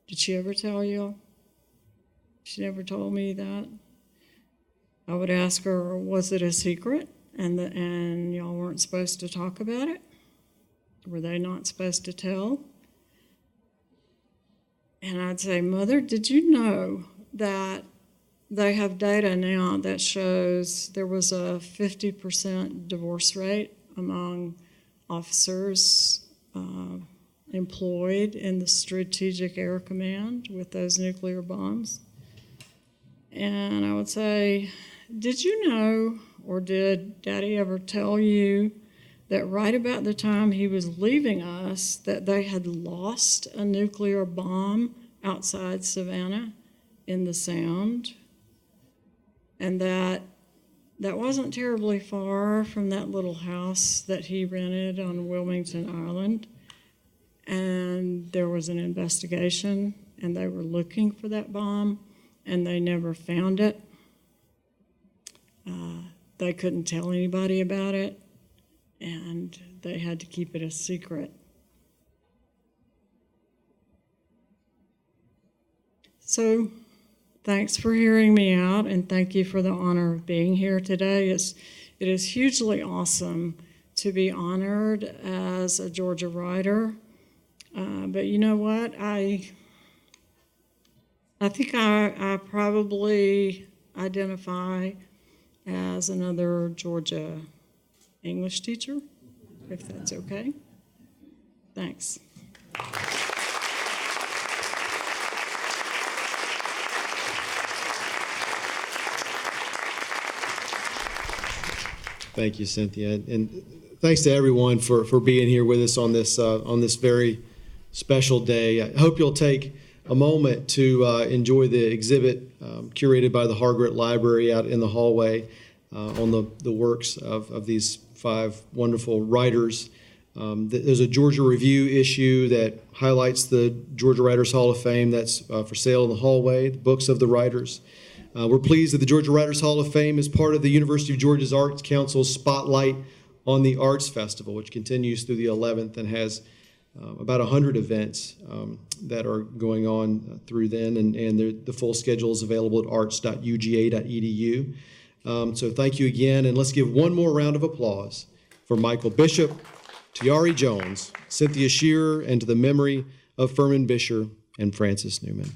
Did she ever tell you?" She never told me that. I would ask her, was it a secret and y'all weren't supposed to talk about it? Were they not supposed to tell? And I'd say, "Mother, did you know that they have data now that shows there was a 50% divorce rate among officers employed in the Strategic Air Command with those nuclear bombs?" And I would say, "Did you know, or did Daddy ever tell you that right about the time he was leaving us, that they had lost a nuclear bomb outside Savannah in the Sound? And that that wasn't terribly far from that little house that he rented on Wilmington Island. And there was an investigation, and they were looking for that bomb, and they never found it. They couldn't tell anybody about it, and they had to keep it a secret. So, thanks for hearing me out, and thank you for the honor of being here today. It is hugely awesome to be honored as a Georgia writer. But you know what? I think I probably identify as another Georgia English teacher, if that's okay. Thanks. Thank you, Cynthia, and thanks to everyone for being here with us on this very special day. I hope you'll take a moment to enjoy the exhibit curated by the Hargret Library out in the hallway on the works of these 5 wonderful writers. There's a Georgia Review issue that highlights the Georgia Writers Hall of Fame that's for sale in the hallway, the books of the writers. We're pleased that the Georgia Writers Hall of Fame is part of the University of Georgia's Arts Council's Spotlight on the Arts Festival, which continues through the 11th and has about 100 events that are going on through then, and the full schedule is available at arts.uga.edu. So thank you again, and let's give one more round of applause for Michael Bishop, Tayari Jones, Cynthia Shearer, and to the memory of Furman Bisher and Francis Newman.